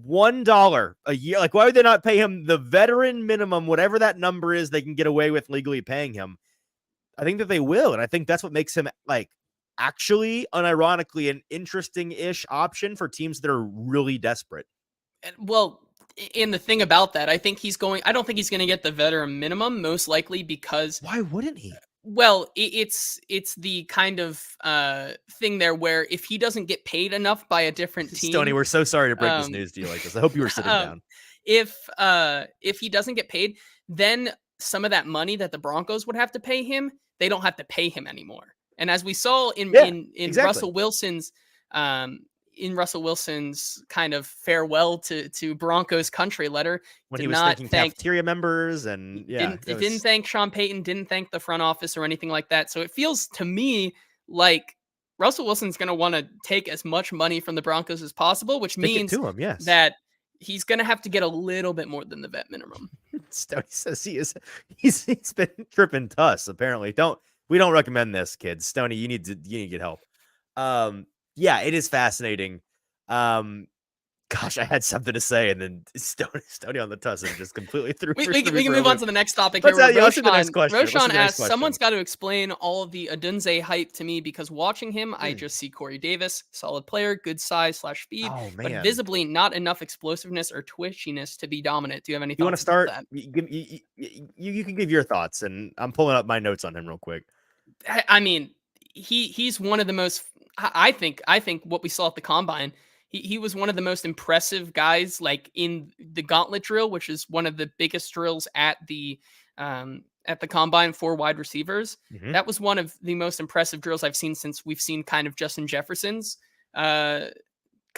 $1 a year? Like, why would they not pay him the veteran minimum, whatever that number is they can get away with legally paying him? I think that they will. And I think that's what makes him, like, actually, unironically, an interesting-ish option for teams that are really desperate. Well, and the thing about that, I don't think he's going to get the veteran minimum, most likely because... Why wouldn't he? Well, it's the kind of thing there where if he doesn't get paid enough by a different team, Stoney, we're so sorry to break this news to you like this. I hope you were sitting down. If he doesn't get paid, then some of that money that the Broncos would have to pay him, they don't have to pay him anymore. And as we saw in exactly. Russell Wilson's kind of farewell to Broncos country letter, when he was thanking cafeteria members and didn't thank Sean Payton, didn't thank the front office or anything like that. So it feels to me like Russell Wilson's going to want to take as much money from the Broncos as possible, which means that he's going to have to get a little bit more than the vet minimum. Stoney says he's been tripping Tuss. Apparently, we don't recommend this, kids. Stoney, you need to get help. Yeah, it is fascinating. Gosh, I had something to say, and then Stoney on the tussin just completely threw. We can move on to the next topic here. Roshan asks, someone's got to explain all of the Adunze hype to me because watching him, I just see Corey Davis, solid player, good size / speed, but visibly not enough explosiveness or twitchiness to be dominant. Do you have any thoughts? You want to start? That? You can give your thoughts, and I'm pulling up my notes on him real quick. I mean, he's one of the most. I think what we saw at the combine. He was one of the most impressive guys, like in the gauntlet drill, which is one of the biggest drills at the combine for wide receivers. Mm-hmm. That was one of the most impressive drills I've seen since we've seen kind of Justin Jefferson's kind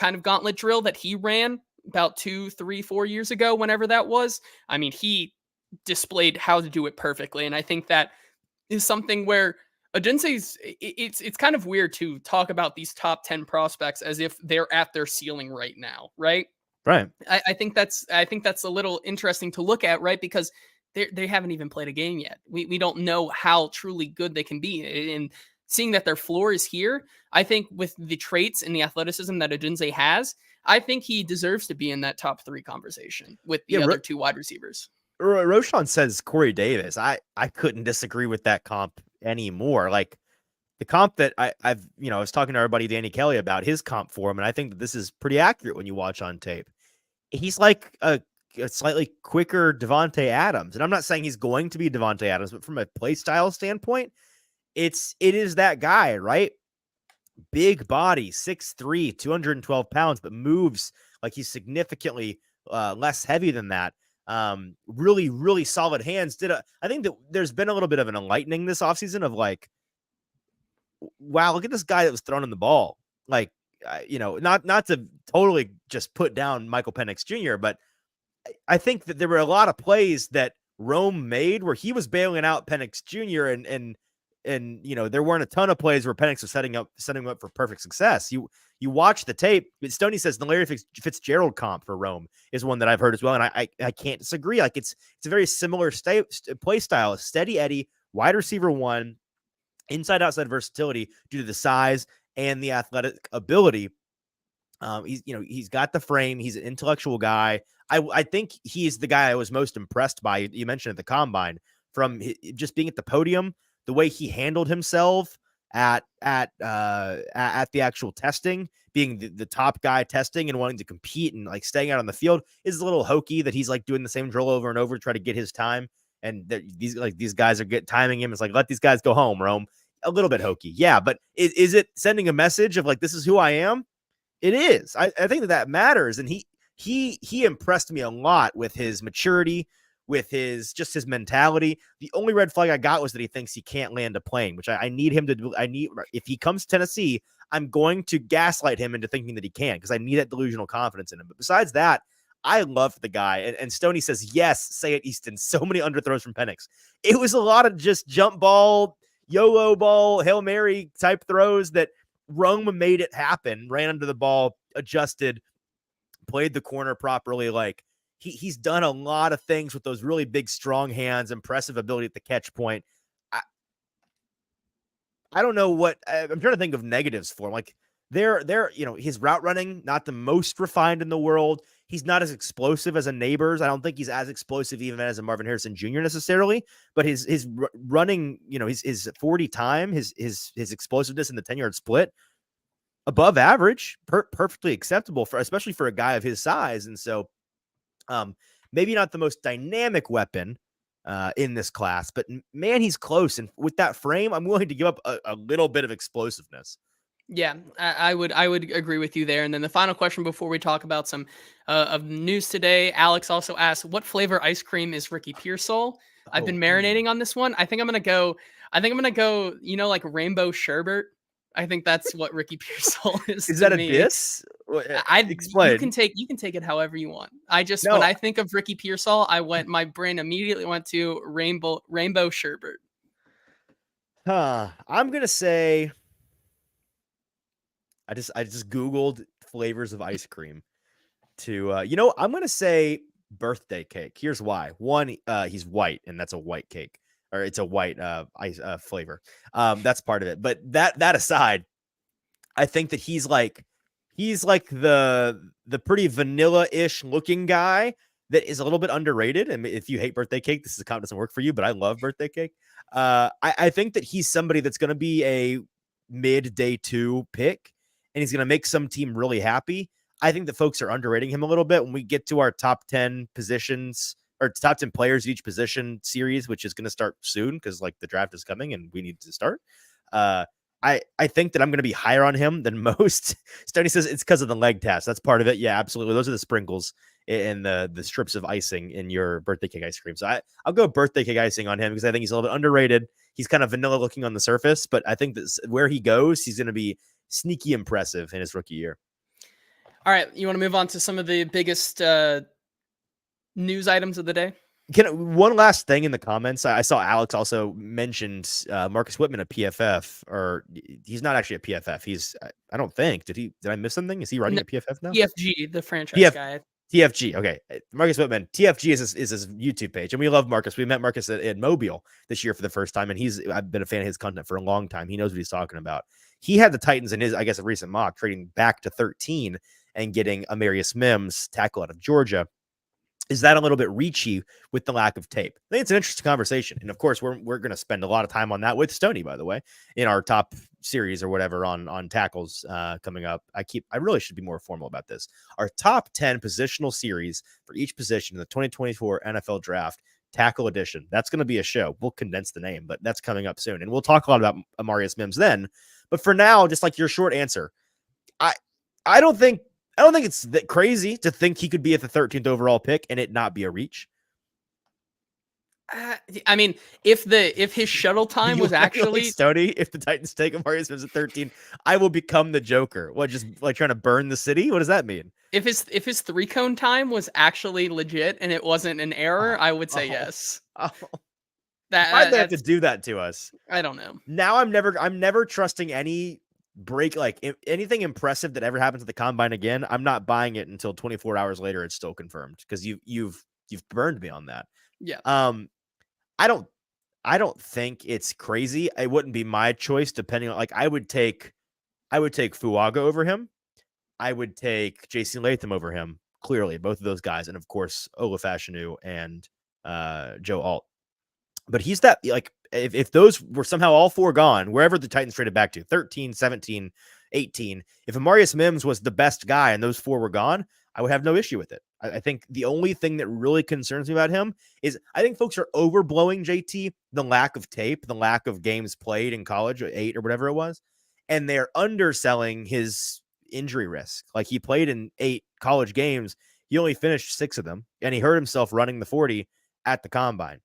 of gauntlet drill that he ran about 2, 3, 4 years ago, whenever that was. I mean, he displayed how to do it perfectly. And I think that is something where Adunze's, it's kind of weird to talk about these top 10 prospects as if they're at their ceiling right now, right? Right. I think that's a little interesting to look at, right? Because they haven't even played a game yet. We don't know how truly good they can be. And seeing that their floor is here, I think with the traits and the athleticism that Odunze has, I think he deserves to be in that top 3 conversation with Yeah, the other 2 wide receivers. Roshan says Corey Davis. I couldn't disagree with that comp anymore. Like the comp that I've I was talking to our buddy Danny Kelly about his comp for him, and I think that this is pretty accurate when you watch on tape. He's like a slightly quicker Devontae Adams, and I'm not saying he's going to be Devontae Adams, but from a play style standpoint, it is that guy, right? Big body, 6'3", 212 pounds, but moves like he's significantly less heavy than that. Really, really solid hands. I think that there's been a little bit of an enlightening this offseason of like, wow, look at this guy that was throwing the ball. Like, not to totally just put down Michael Penix Jr., but I think that there were a lot of plays that Rome made where he was bailing out Penix Jr. and there weren't a ton of plays where Penix was setting him up for perfect success. You watch the tape. Stoney says the Larry Fitzgerald comp for Rome is one that I've heard as well, and I can't disagree. Like it's a very similar play style, steady Eddie, wide receiver one, inside outside versatility due to the size and the athletic ability. He's got the frame. He's an intellectual guy. I think he's the guy I was most impressed by. You mentioned at the combine from just being at the podium, the way he handled himself at the actual testing, being the top guy testing and wanting to compete and like staying out on the field is a little hokey that he's like doing the same drill over and over to try to get his time. And these guys are timing him. It's like, let these guys go home, Rome. A little bit hokey. Yeah. But is it sending a message of like, this is who I am? It is. I think that matters. And he impressed me a lot with his maturity, with his mentality. The only red flag I got was that he thinks he can't land a plane, which I need him to do. If he comes to Tennessee, I'm going to gaslight him into thinking that he can, because I need that delusional confidence in him. But besides that, I love the guy. And Stoney says, yes, say it, Easton. So many underthrows from Penix. It was a lot of just jump ball, YOLO ball, Hail Mary type throws that Rome made it happen, ran under the ball, adjusted, played the corner properly. Like he's done a lot of things with those really big, strong hands, impressive ability at the catch point. I don't know what I'm trying to think of negatives for him. Like his route running, not the most refined in the world. He's not as explosive as a Neighbors. I don't think he's as explosive even as a Marvin Harrison Jr. necessarily, but his running, his 40 time, his explosiveness in the 10-yard split, above average, perfectly acceptable especially for a guy of his size. And so maybe not the most dynamic weapon in this class, but man, he's close. And with that frame, I'm willing to give up a little bit of explosiveness. Yeah, I would agree with you there. And then the final question before we talk about some of the news today, Alex also asked, what flavor ice cream is Ricky Pearsall? I've been marinating on this one. I think I'm gonna go, like rainbow sherbet. I think that's what Ricky Pearsall is. Is that a me. Diss? Explain. You can take it however you want. When I think of Ricky Pearsall, my brain immediately went to rainbow sherbet. I'm gonna say I just Googled flavors of ice cream to I'm gonna say birthday cake. Here's why. One, he's white, and that's a white cake. Or it's a white ice flavor. That's part of it. But that aside, I think that he's like the pretty vanilla-ish looking guy that is a little bit underrated. And if you hate birthday cake, this is a comp doesn't work for you, but I love birthday cake. I think that he's somebody that's going to be a mid day 2 pick, and he's going to make some team really happy. I think that folks are underrating him a little bit when we get to our top 10 positions or top 10 players each position series, which is going to start soon because like the draft is coming and we need to start. I think that I'm going to be higher on him than most. Stoney says it's because of the leg test. That's part of it. Yeah, absolutely. Those are the sprinkles and the strips of icing in your birthday cake ice cream. So I'll go birthday cake icing on him because I think he's a little bit underrated. He's kind of vanilla looking on the surface, but I think that where he goes, he's going to be sneaky impressive in his rookie year. All right. You want to move on to some of the biggest news items of the day? One last thing in the comments. I saw Alex also mentioned Marcus Whitman at PFF, or he's not actually at PFF. I don't think. Did I miss something? Is he running at PFF now? PFG, the franchise guy. TFG. Okay. Marcus Whitman. TFG is his YouTube page. And we love Marcus. We met Marcus at Mobile this year for the first time. And I've been a fan of his content for a long time. He knows what he's talking about. He had the Titans in his, I guess, a recent mock trading back to 13 and getting Amarius Mims, tackle out of Georgia. Is that a little bit reachy with the lack of tape? I think it's an interesting conversation. And of course, we're going to spend a lot of time on that with Stoney, by the way, in our top series or whatever on tackles coming up. I really should be more formal about this. Our top 10 positional series for each position in the 2024 NFL draft, tackle edition. That's going to be a show. We'll condense the name, but that's coming up soon. And we'll talk a lot about Amarius Mims then. But for now, just like your short answer, I don't think it's that crazy to think he could be at the 13th overall pick and it not be a reach. I mean, if his shuttle time was actually Stoney, if the Titans take Amarius Mims at 13, I will become the Joker. What, just like trying to burn the city? What does that mean? If his 3-cone time was actually legit and it wasn't an error, I would say yes. Why'd they have to do that to us? I don't know. Now I'm never trusting any break, like anything impressive that ever happens at the combine again. I'm not buying it until 24 hours later it's still confirmed, because you've burned me on that. Yeah. I don't think it's crazy. It wouldn't be my choice, depending on, like, I would take Fuaga over him. I would take JC Latham over him, clearly, both of those guys, and of course Olafashanu and Joe Alt. But he's that, like, if those were somehow all four gone, wherever the Titans traded back to, 13, 17, 18, if Amarius Mims was the best guy and those four were gone, I would have no issue with it. I think the only thing that really concerns me about him is I think folks are overblowing JT, the lack of tape, the lack of games played in college, 8 or whatever it was, and they're underselling his injury risk. Like, he played in 8 college games. He only finished 6 of them, and he hurt himself running the 40 at the combine.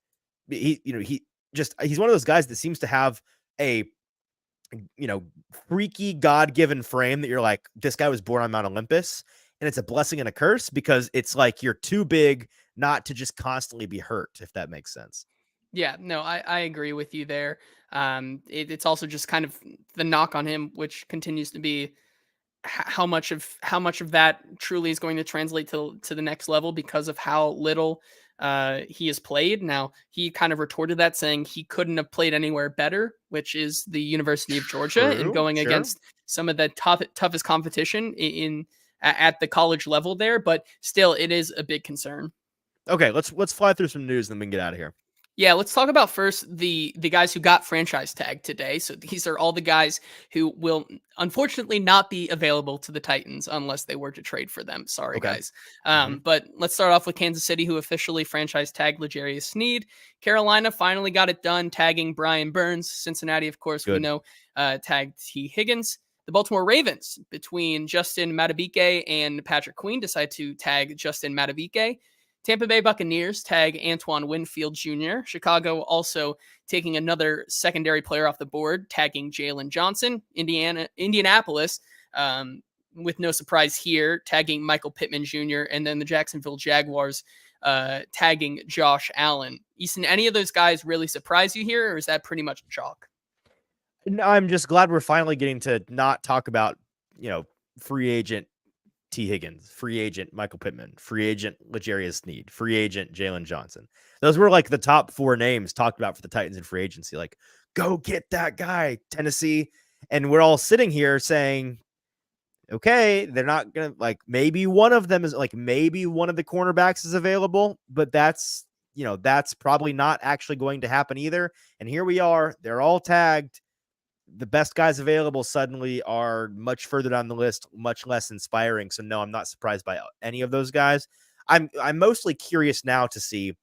He's one of those guys that seems to have a, freaky God-given frame that you're like, this guy was born on Mount Olympus, and it's a blessing and a curse, because it's like you're too big not to just constantly be hurt, if that makes sense. Yeah, no, I agree with you there. It's also just kind of the knock on him, which continues to be how much of that truly is going to translate to the next level because of how little he has played. Now, he kind of retorted that, saying he couldn't have played anywhere better, which is the University of Georgia, and going against some of the toughest competition at the college level there. But still, it is a big concern. Okay, let's fly through some news and then we can get out of here. Yeah, let's talk about first the guys who got franchise tagged today. So these are all the guys who will unfortunately not be available to the Titans unless they were to trade for them. Sorry, guys. But let's start off with Kansas City, who officially franchise tagged L'Jarius Sneed. Carolina finally got it done, tagging Brian Burns. Cincinnati, of course, we know, tagged T. Higgins. The Baltimore Ravens, between Justin Madubuike and Patrick Queen, decide to tag Justin Madubuike. Tampa Bay Buccaneers tag Antoine Winfield Jr. Chicago also taking another secondary player off the board, tagging Jalen Johnson. Indianapolis, with no surprise here, tagging Michael Pittman Jr. And then the Jacksonville Jaguars tagging Josh Allen. Easton, any of those guys really surprise you here, or is that pretty much chalk? No, I'm just glad we're finally getting to not talk about, free agent T. Higgins, free agent Michael Pittman, free agent L'Jarius Sneed, free agent Jalen Johnson. Those were like the top 4 names talked about for the Titans in free agency. Like, go get that guy, Tennessee. And we're all sitting here saying, okay, they're not going to, like, maybe one of them is, like, maybe one of the cornerbacks is available, but that's probably not actually going to happen either. And here we are, they're all tagged. The best guys available suddenly are much further down the list, much less inspiring. So no, I'm not surprised by any of those guys. I'm mostly curious now to see,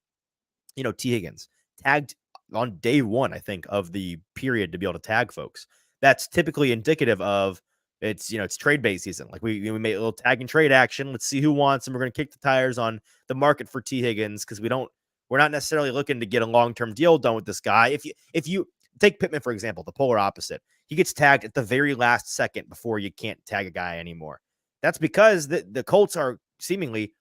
T. Higgins tagged on day 1, I think, of the period to be able to tag folks. That's typically indicative of it's trade base season. Like we made a little tag and trade action. Let's see who wants him. We're going to kick the tires on the market for T. Higgins, because we're not necessarily looking to get a long-term deal done with this guy. If you take Pittman, for example, the polar opposite. He gets tagged at the very last second before you can't tag a guy anymore. That's because the Colts are seemingly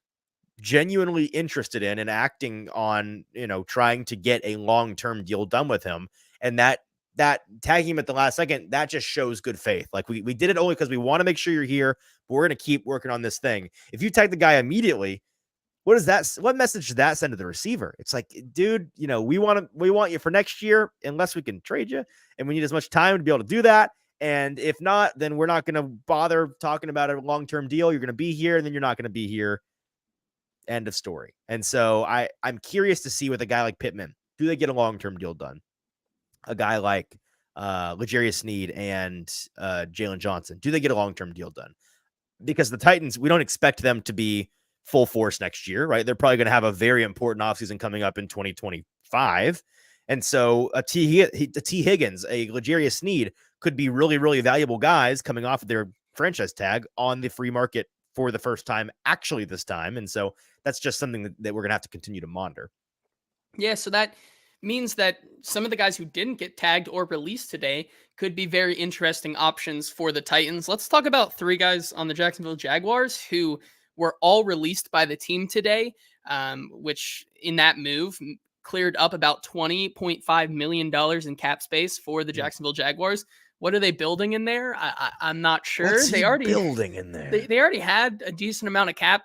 genuinely interested in and acting on, trying to get a long-term deal done with him. And that tagging him at the last second, that just shows good faith. Like we did it only because we want to make sure you're here, but we're going to keep working on this thing. If you tag the guy immediately, what message does that send to the receiver? It's like, dude, we want you for next year unless we can trade you, and we need as much time to be able to do that. And if not, then we're not going to bother talking about a long-term deal. You're going to be here, and then you're not going to be here. End of story. And so I'm curious to see with a guy like Pittman, do they get a long-term deal done? A guy like L'Jarius Sneed and Jalen Johnson, do they get a long-term deal done? Because the Titans, we don't expect them to be full force next year, right? They're probably going to have a very important offseason coming up in 2025. And so a T. Higgins, a L'Jarius Sneed could be really, really valuable guys coming off of their franchise tag on the free market for the first time, actually this time. And so that's just something that we're going to have to continue to monitor. Yeah, so that means that some of the guys who didn't get tagged or released today could be very interesting options for the Titans. Let's talk about 3 guys on the Jacksonville Jaguars who were all released by the team today, which in that move cleared up about $20.5 million in cap space for the Jacksonville Jaguars. What are they building in there? I'm not sure. What's he building in there? They already had a decent amount of cap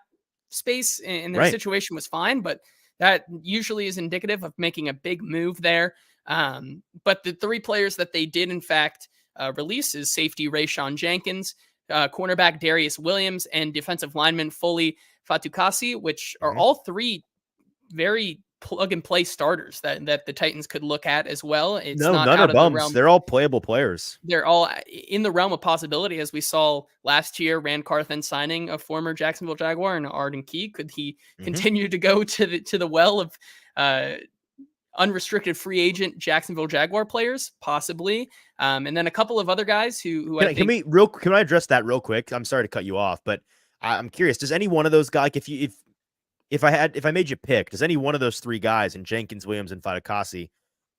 space, and their situation was fine, but that usually is indicative of making a big move there. But the 3 players that they did, in fact, release is safety Rayshon Jenkins, cornerback Darius Williams, and defensive lineman Foley Fatukasi, which are all 3 very plug-and-play starters that the Titans could look at as well. It's not none out are of bums. the realm. They're all playable players. They're all in the realm of possibility, as we saw last year. Rand Carthen signing a former Jacksonville Jaguar and Arden Key. Could he continue to go to the well of unrestricted free agent Jacksonville Jaguar players? Possibly. And then a couple of other guys who can I address that real quick? I'm sorry to cut you off, but I'm curious. Does any one of those guys, like if I made you pick, does any one of those 3 guys in Jenkins, Williams, and Fatukasi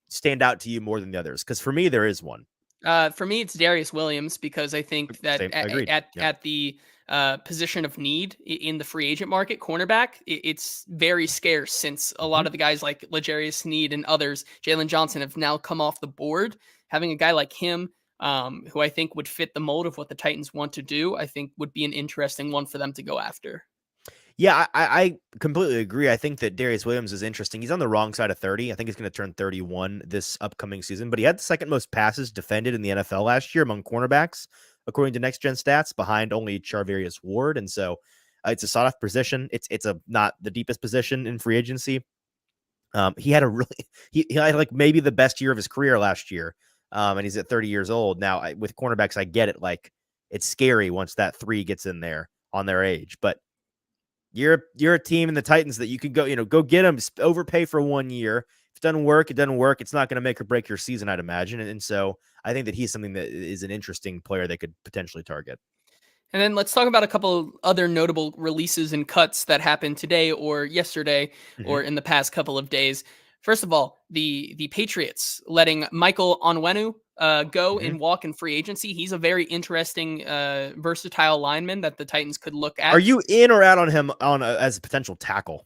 stand out to you more than the others? Because for me, there is one. For me, it's Darius Williams, because I think that at the position of need in the free agent market, cornerback, it's very scarce, since a lot of the guys like L'Jarius Sneed and others, Jalen Johnson, have now come off the board. Having a guy like him, who I think would fit the mold of what the Titans want to do, I think would be an interesting one for them to go after. Yeah, I completely agree. I think that Darius Williams is interesting. He's on the wrong side of 30. I think he's going to turn 31 this upcoming season, but he had the 2nd most passes defended in the NFL last year among cornerbacks, according to Next Gen Stats, behind only Charvarius Ward. And so it's a sought-after position. It's not the deepest position in free agency. He had he had like maybe the best year of his career last year, and he's at 30 years old now. With cornerbacks, I get it. Like, it's scary once that 3 gets in there on their age, but you're a team in the Titans that you can go get them, overpay for 1 year. If it doesn't work, it doesn't work. It's not going to make or break your season, I'd imagine. And so I think that he's something that is an interesting player they could potentially target. And then let's talk about a couple other notable releases and cuts that happened today or yesterday or in the past couple of days. First of all, the Patriots letting Michael Onwenu go and walk in free agency. He's a very interesting, versatile lineman that the Titans could look at. Are you in or out on him as a potential tackle?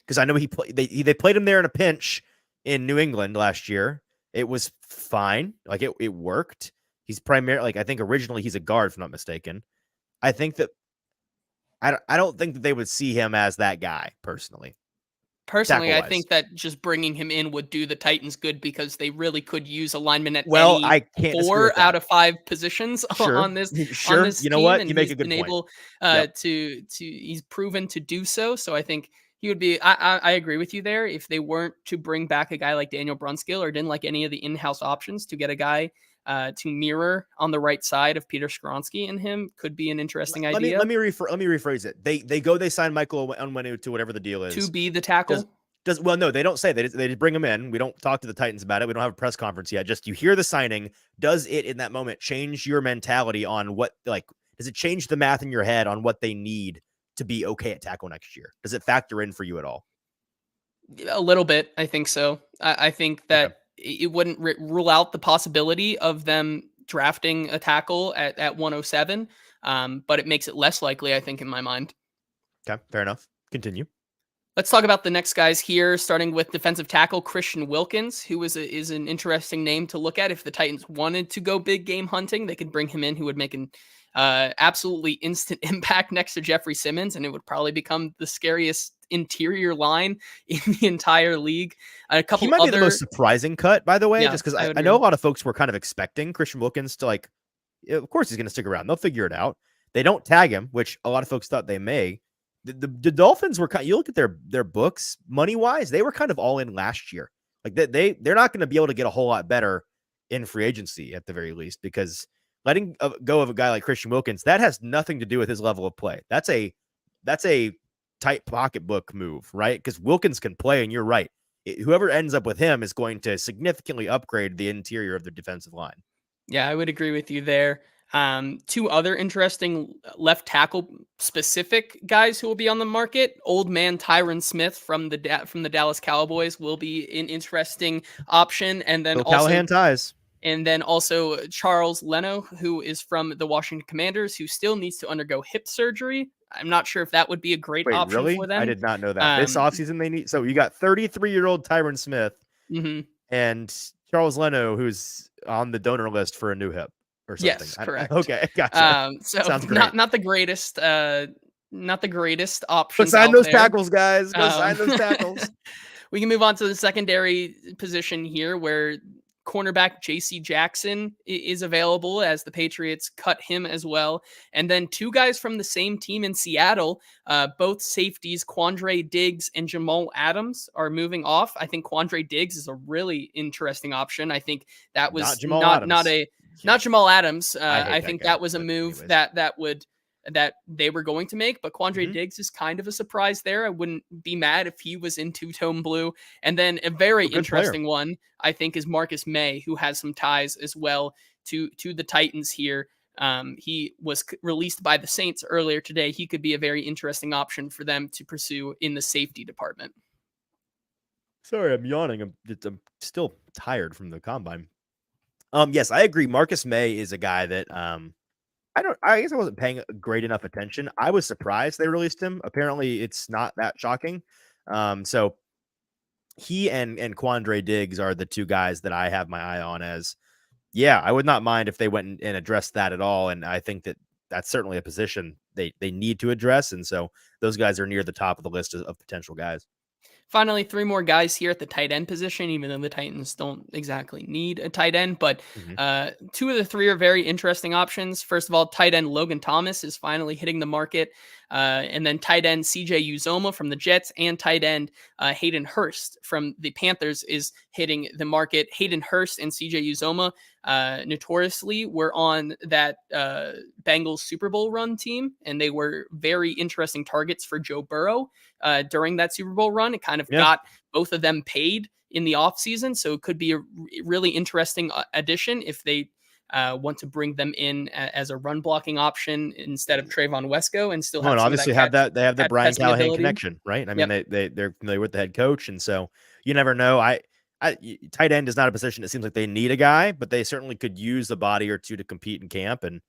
Because I know they played him there in a pinch in New England last year. It was fine. Like, it worked. He's primarily, like, I think originally he's a guard, if I'm not mistaken. I think that I don't think that they would see him as that guy personally. Personally, I think that just bringing him in would do the Titans good, because they really could use a lineman at I can't 4 out of 5 positions on this. Sure. On this you know team, what? You make a good point. He's proven to do so. So I think he would be. I agree with you there. If they weren't to bring back a guy like Daniel Brunskill, or didn't like any of the in-house options, to get a guy to mirror on the right side of Peter Skronsky and him could be an interesting idea. Let me rephrase it. They sign Michael Onwenu to whatever the deal is to be the tackle. Well, no, they don't say that. They just bring him in. We don't talk to the Titans about it. We don't have a press conference yet. Just, you hear the signing. Does it in that moment change your mentality on does it change the math in your head on what they need to be okay at tackle next year? Does it factor in for you at all? A little bit. I think so. I think that it wouldn't rule out the possibility of them drafting a tackle at 107, but it makes it less likely, I think, in my mind. Okay, fair enough. Continue. Let's talk about the next guys here, starting with defensive tackle Christian Wilkins, who is an interesting name to look at. If the Titans wanted to go big game hunting, they could bring him in, who would make absolutely instant impact next to Jeffrey Simmons, and it would probably become the scariest interior line in the entire league. A He couple might be the most other, surprising cut, by the way, yeah, just because I I, would I know a agree. lot of folks were kind of expecting Christian Wilkins to like, of course he's going to stick around. They'll figure it out. They don't tag him, which a lot of folks thought they may. The Dolphins were kind. You look at their books, money wise, they were kind of all in last year. Like they're not going to be able to get a whole lot better in free agency at the very least, because letting go of a guy like Christian Wilkins, that has nothing to do with his level of play. That's a tight pocketbook move, right? Because Wilkins can play, and you're right. Whoever ends up with him is going to significantly upgrade the interior of the defensive line. Yeah, I would agree with you there. Two other interesting left tackle specific guys who will be on the market. Old man Tyron Smith from the Dallas Cowboys will be an interesting option, Bill Callahan ties. and then also Charles Leno, who is from the Washington Commanders, who still needs to undergo hip surgery. I'm not sure if that would be a great Wait, option really? for I them. did not know that. This Um, offseason they need. So you got 33-year-old Tyron Smith mhm. and Charles Leno, who's on the donor list for a new hip or something. Yes, correct. Okay, gotcha. So Sounds great. not the greatest Go options sign out those there. tackles, guys. Go sign Um, those tackles. we can move on to the secondary position here, where cornerback J.C. Jackson is available, as the Patriots cut him as well. And then two guys from the same team in Seattle, both safeties, Quandre Diggs and Jamal Adams, are moving off. I think Quandre Diggs is a really interesting option. I think that Not was Jamal Adams. not Jamal Adams. I hate I that think guy, that was a but move anyways. that they were going to make, but Quandre Mhm. Diggs is kind of a surprise there. I wouldn't be mad if he was in two-tone blue. And then a very A good player. interesting one, I think, is Marcus May, who has some ties as well to the Titans here. He was released by the Saints earlier today. He could be a very interesting option for them to pursue in the safety department. Sorry, I'm yawning. I'm still tired from the combine. Yes, I agree. Marcus May is a guy that I guess I wasn't paying great enough attention. I was surprised they released him. Apparently, it's not that shocking. So he and Quandre Diggs are the two guys that I have my eye on as. Yeah, I would not mind if they went and addressed that at all. And I think that that's certainly a position they need to address. And so those guys are near the top of the list of potential guys. Finally, three more guys here at the tight end position, even though the Titans don't exactly need a tight end. But Mhm. two of the three are very interesting options. First of all, tight end Logan Thomas is finally hitting the market. And then tight end CJ Uzoma from the Jets and tight end Hayden Hurst from the Panthers is hitting the market. Hayden Hurst and CJ Uzoma notoriously were on that Bengals Super Bowl run team, and they were very interesting targets for Joe Burrow during that Super Bowl run. It kind of got both of them paid in the offseason, so it could be a really interesting addition if they want to bring them in as a run blocking option instead of Trayvon Wesco, and still have Obviously have that they have the Brian passing Callahan ability. connection, right? I mean, Yep. they're familiar with the head coach, and so you never know. Tight end is not a position it seems like they need a guy, but they certainly could use a body or two to compete in camp, and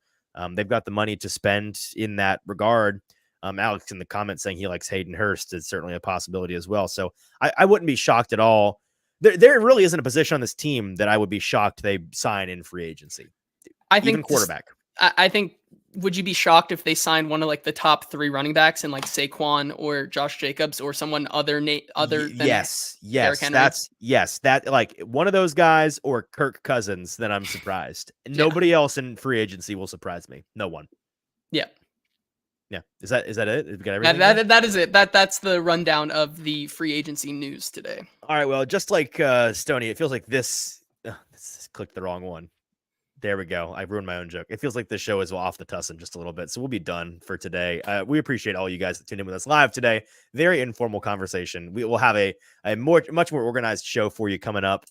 they've got the money to spend in that regard. Alex in the comments saying he likes Hayden Hurst is certainly a possibility as well. So I wouldn't be shocked at all. There really isn't a position on this team that I would be shocked they sign in free agency. I Even think quarterback. I think, would you be shocked if they signed one of like the top three running backs in like Saquon or Josh Jacobs or someone other than Yes, Derrick Henry? that like one of those guys or Kirk Cousins, then I'm surprised. Nobody else in free agency will surprise me. No one. Yeah. Yeah. Is that it? Have we got everything there? That is it. That's the rundown of the free agency news today. All right. Well, just like Stoney, it feels like this clicked the wrong one. There we go. I ruined my own joke. It feels like this show is off the tussin just a little bit. So we'll be done for today. We appreciate all you guys that tuned in with us live today. Very informal conversation. We will have a much more organized show for you coming up.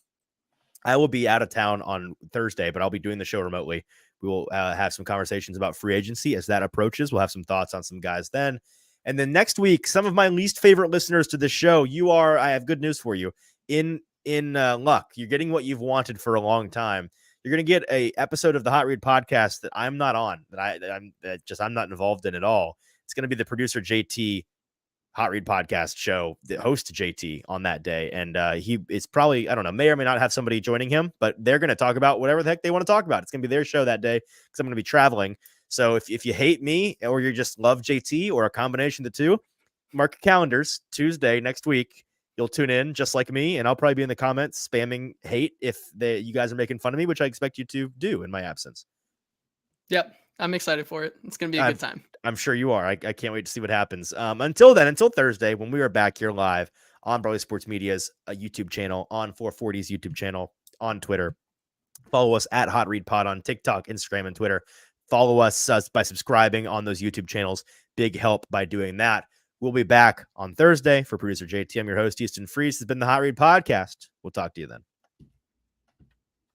I will be out of town on Thursday, but I'll be doing the show remotely. We will have some conversations about free agency as that approaches. We'll have some thoughts on some guys then. And then next week, some of my least favorite listeners to this show, I have good news for you. In luck, you're getting what you've wanted for a long time. You're going to get a episode of the Hot Read podcast that I'm not on, I'm not involved in at all. It's going to be the producer JT Hot Read podcast show, the host JT on that day. And he is probably, I don't know, may or may not have somebody joining him, but they're going to talk about whatever the heck they want to talk about. It's going to be their show that day because I'm going to be traveling. So if you hate me or you just love JT or a combination of the two, mark your calendars. Tuesday next week, you'll tune in just like me, and I'll probably be in the comments spamming hate if you guys are making fun of me, which I expect you to do in my absence. Yep. I'm excited for it. It's going to be a good time. I'm sure you are. I can't wait to see what happens. Until then, until Thursday, when we are back here live on Broadway Sports Media's YouTube channel, on 440's YouTube channel, on Twitter. Follow us at Hot Read Pod on TikTok, Instagram, and Twitter. Follow us by subscribing on those YouTube channels. Big help by doing that. We'll be back on Thursday. For producer JT, I'm your host, Easton Freeze. This has been the Hot Read Podcast. We'll talk to you then.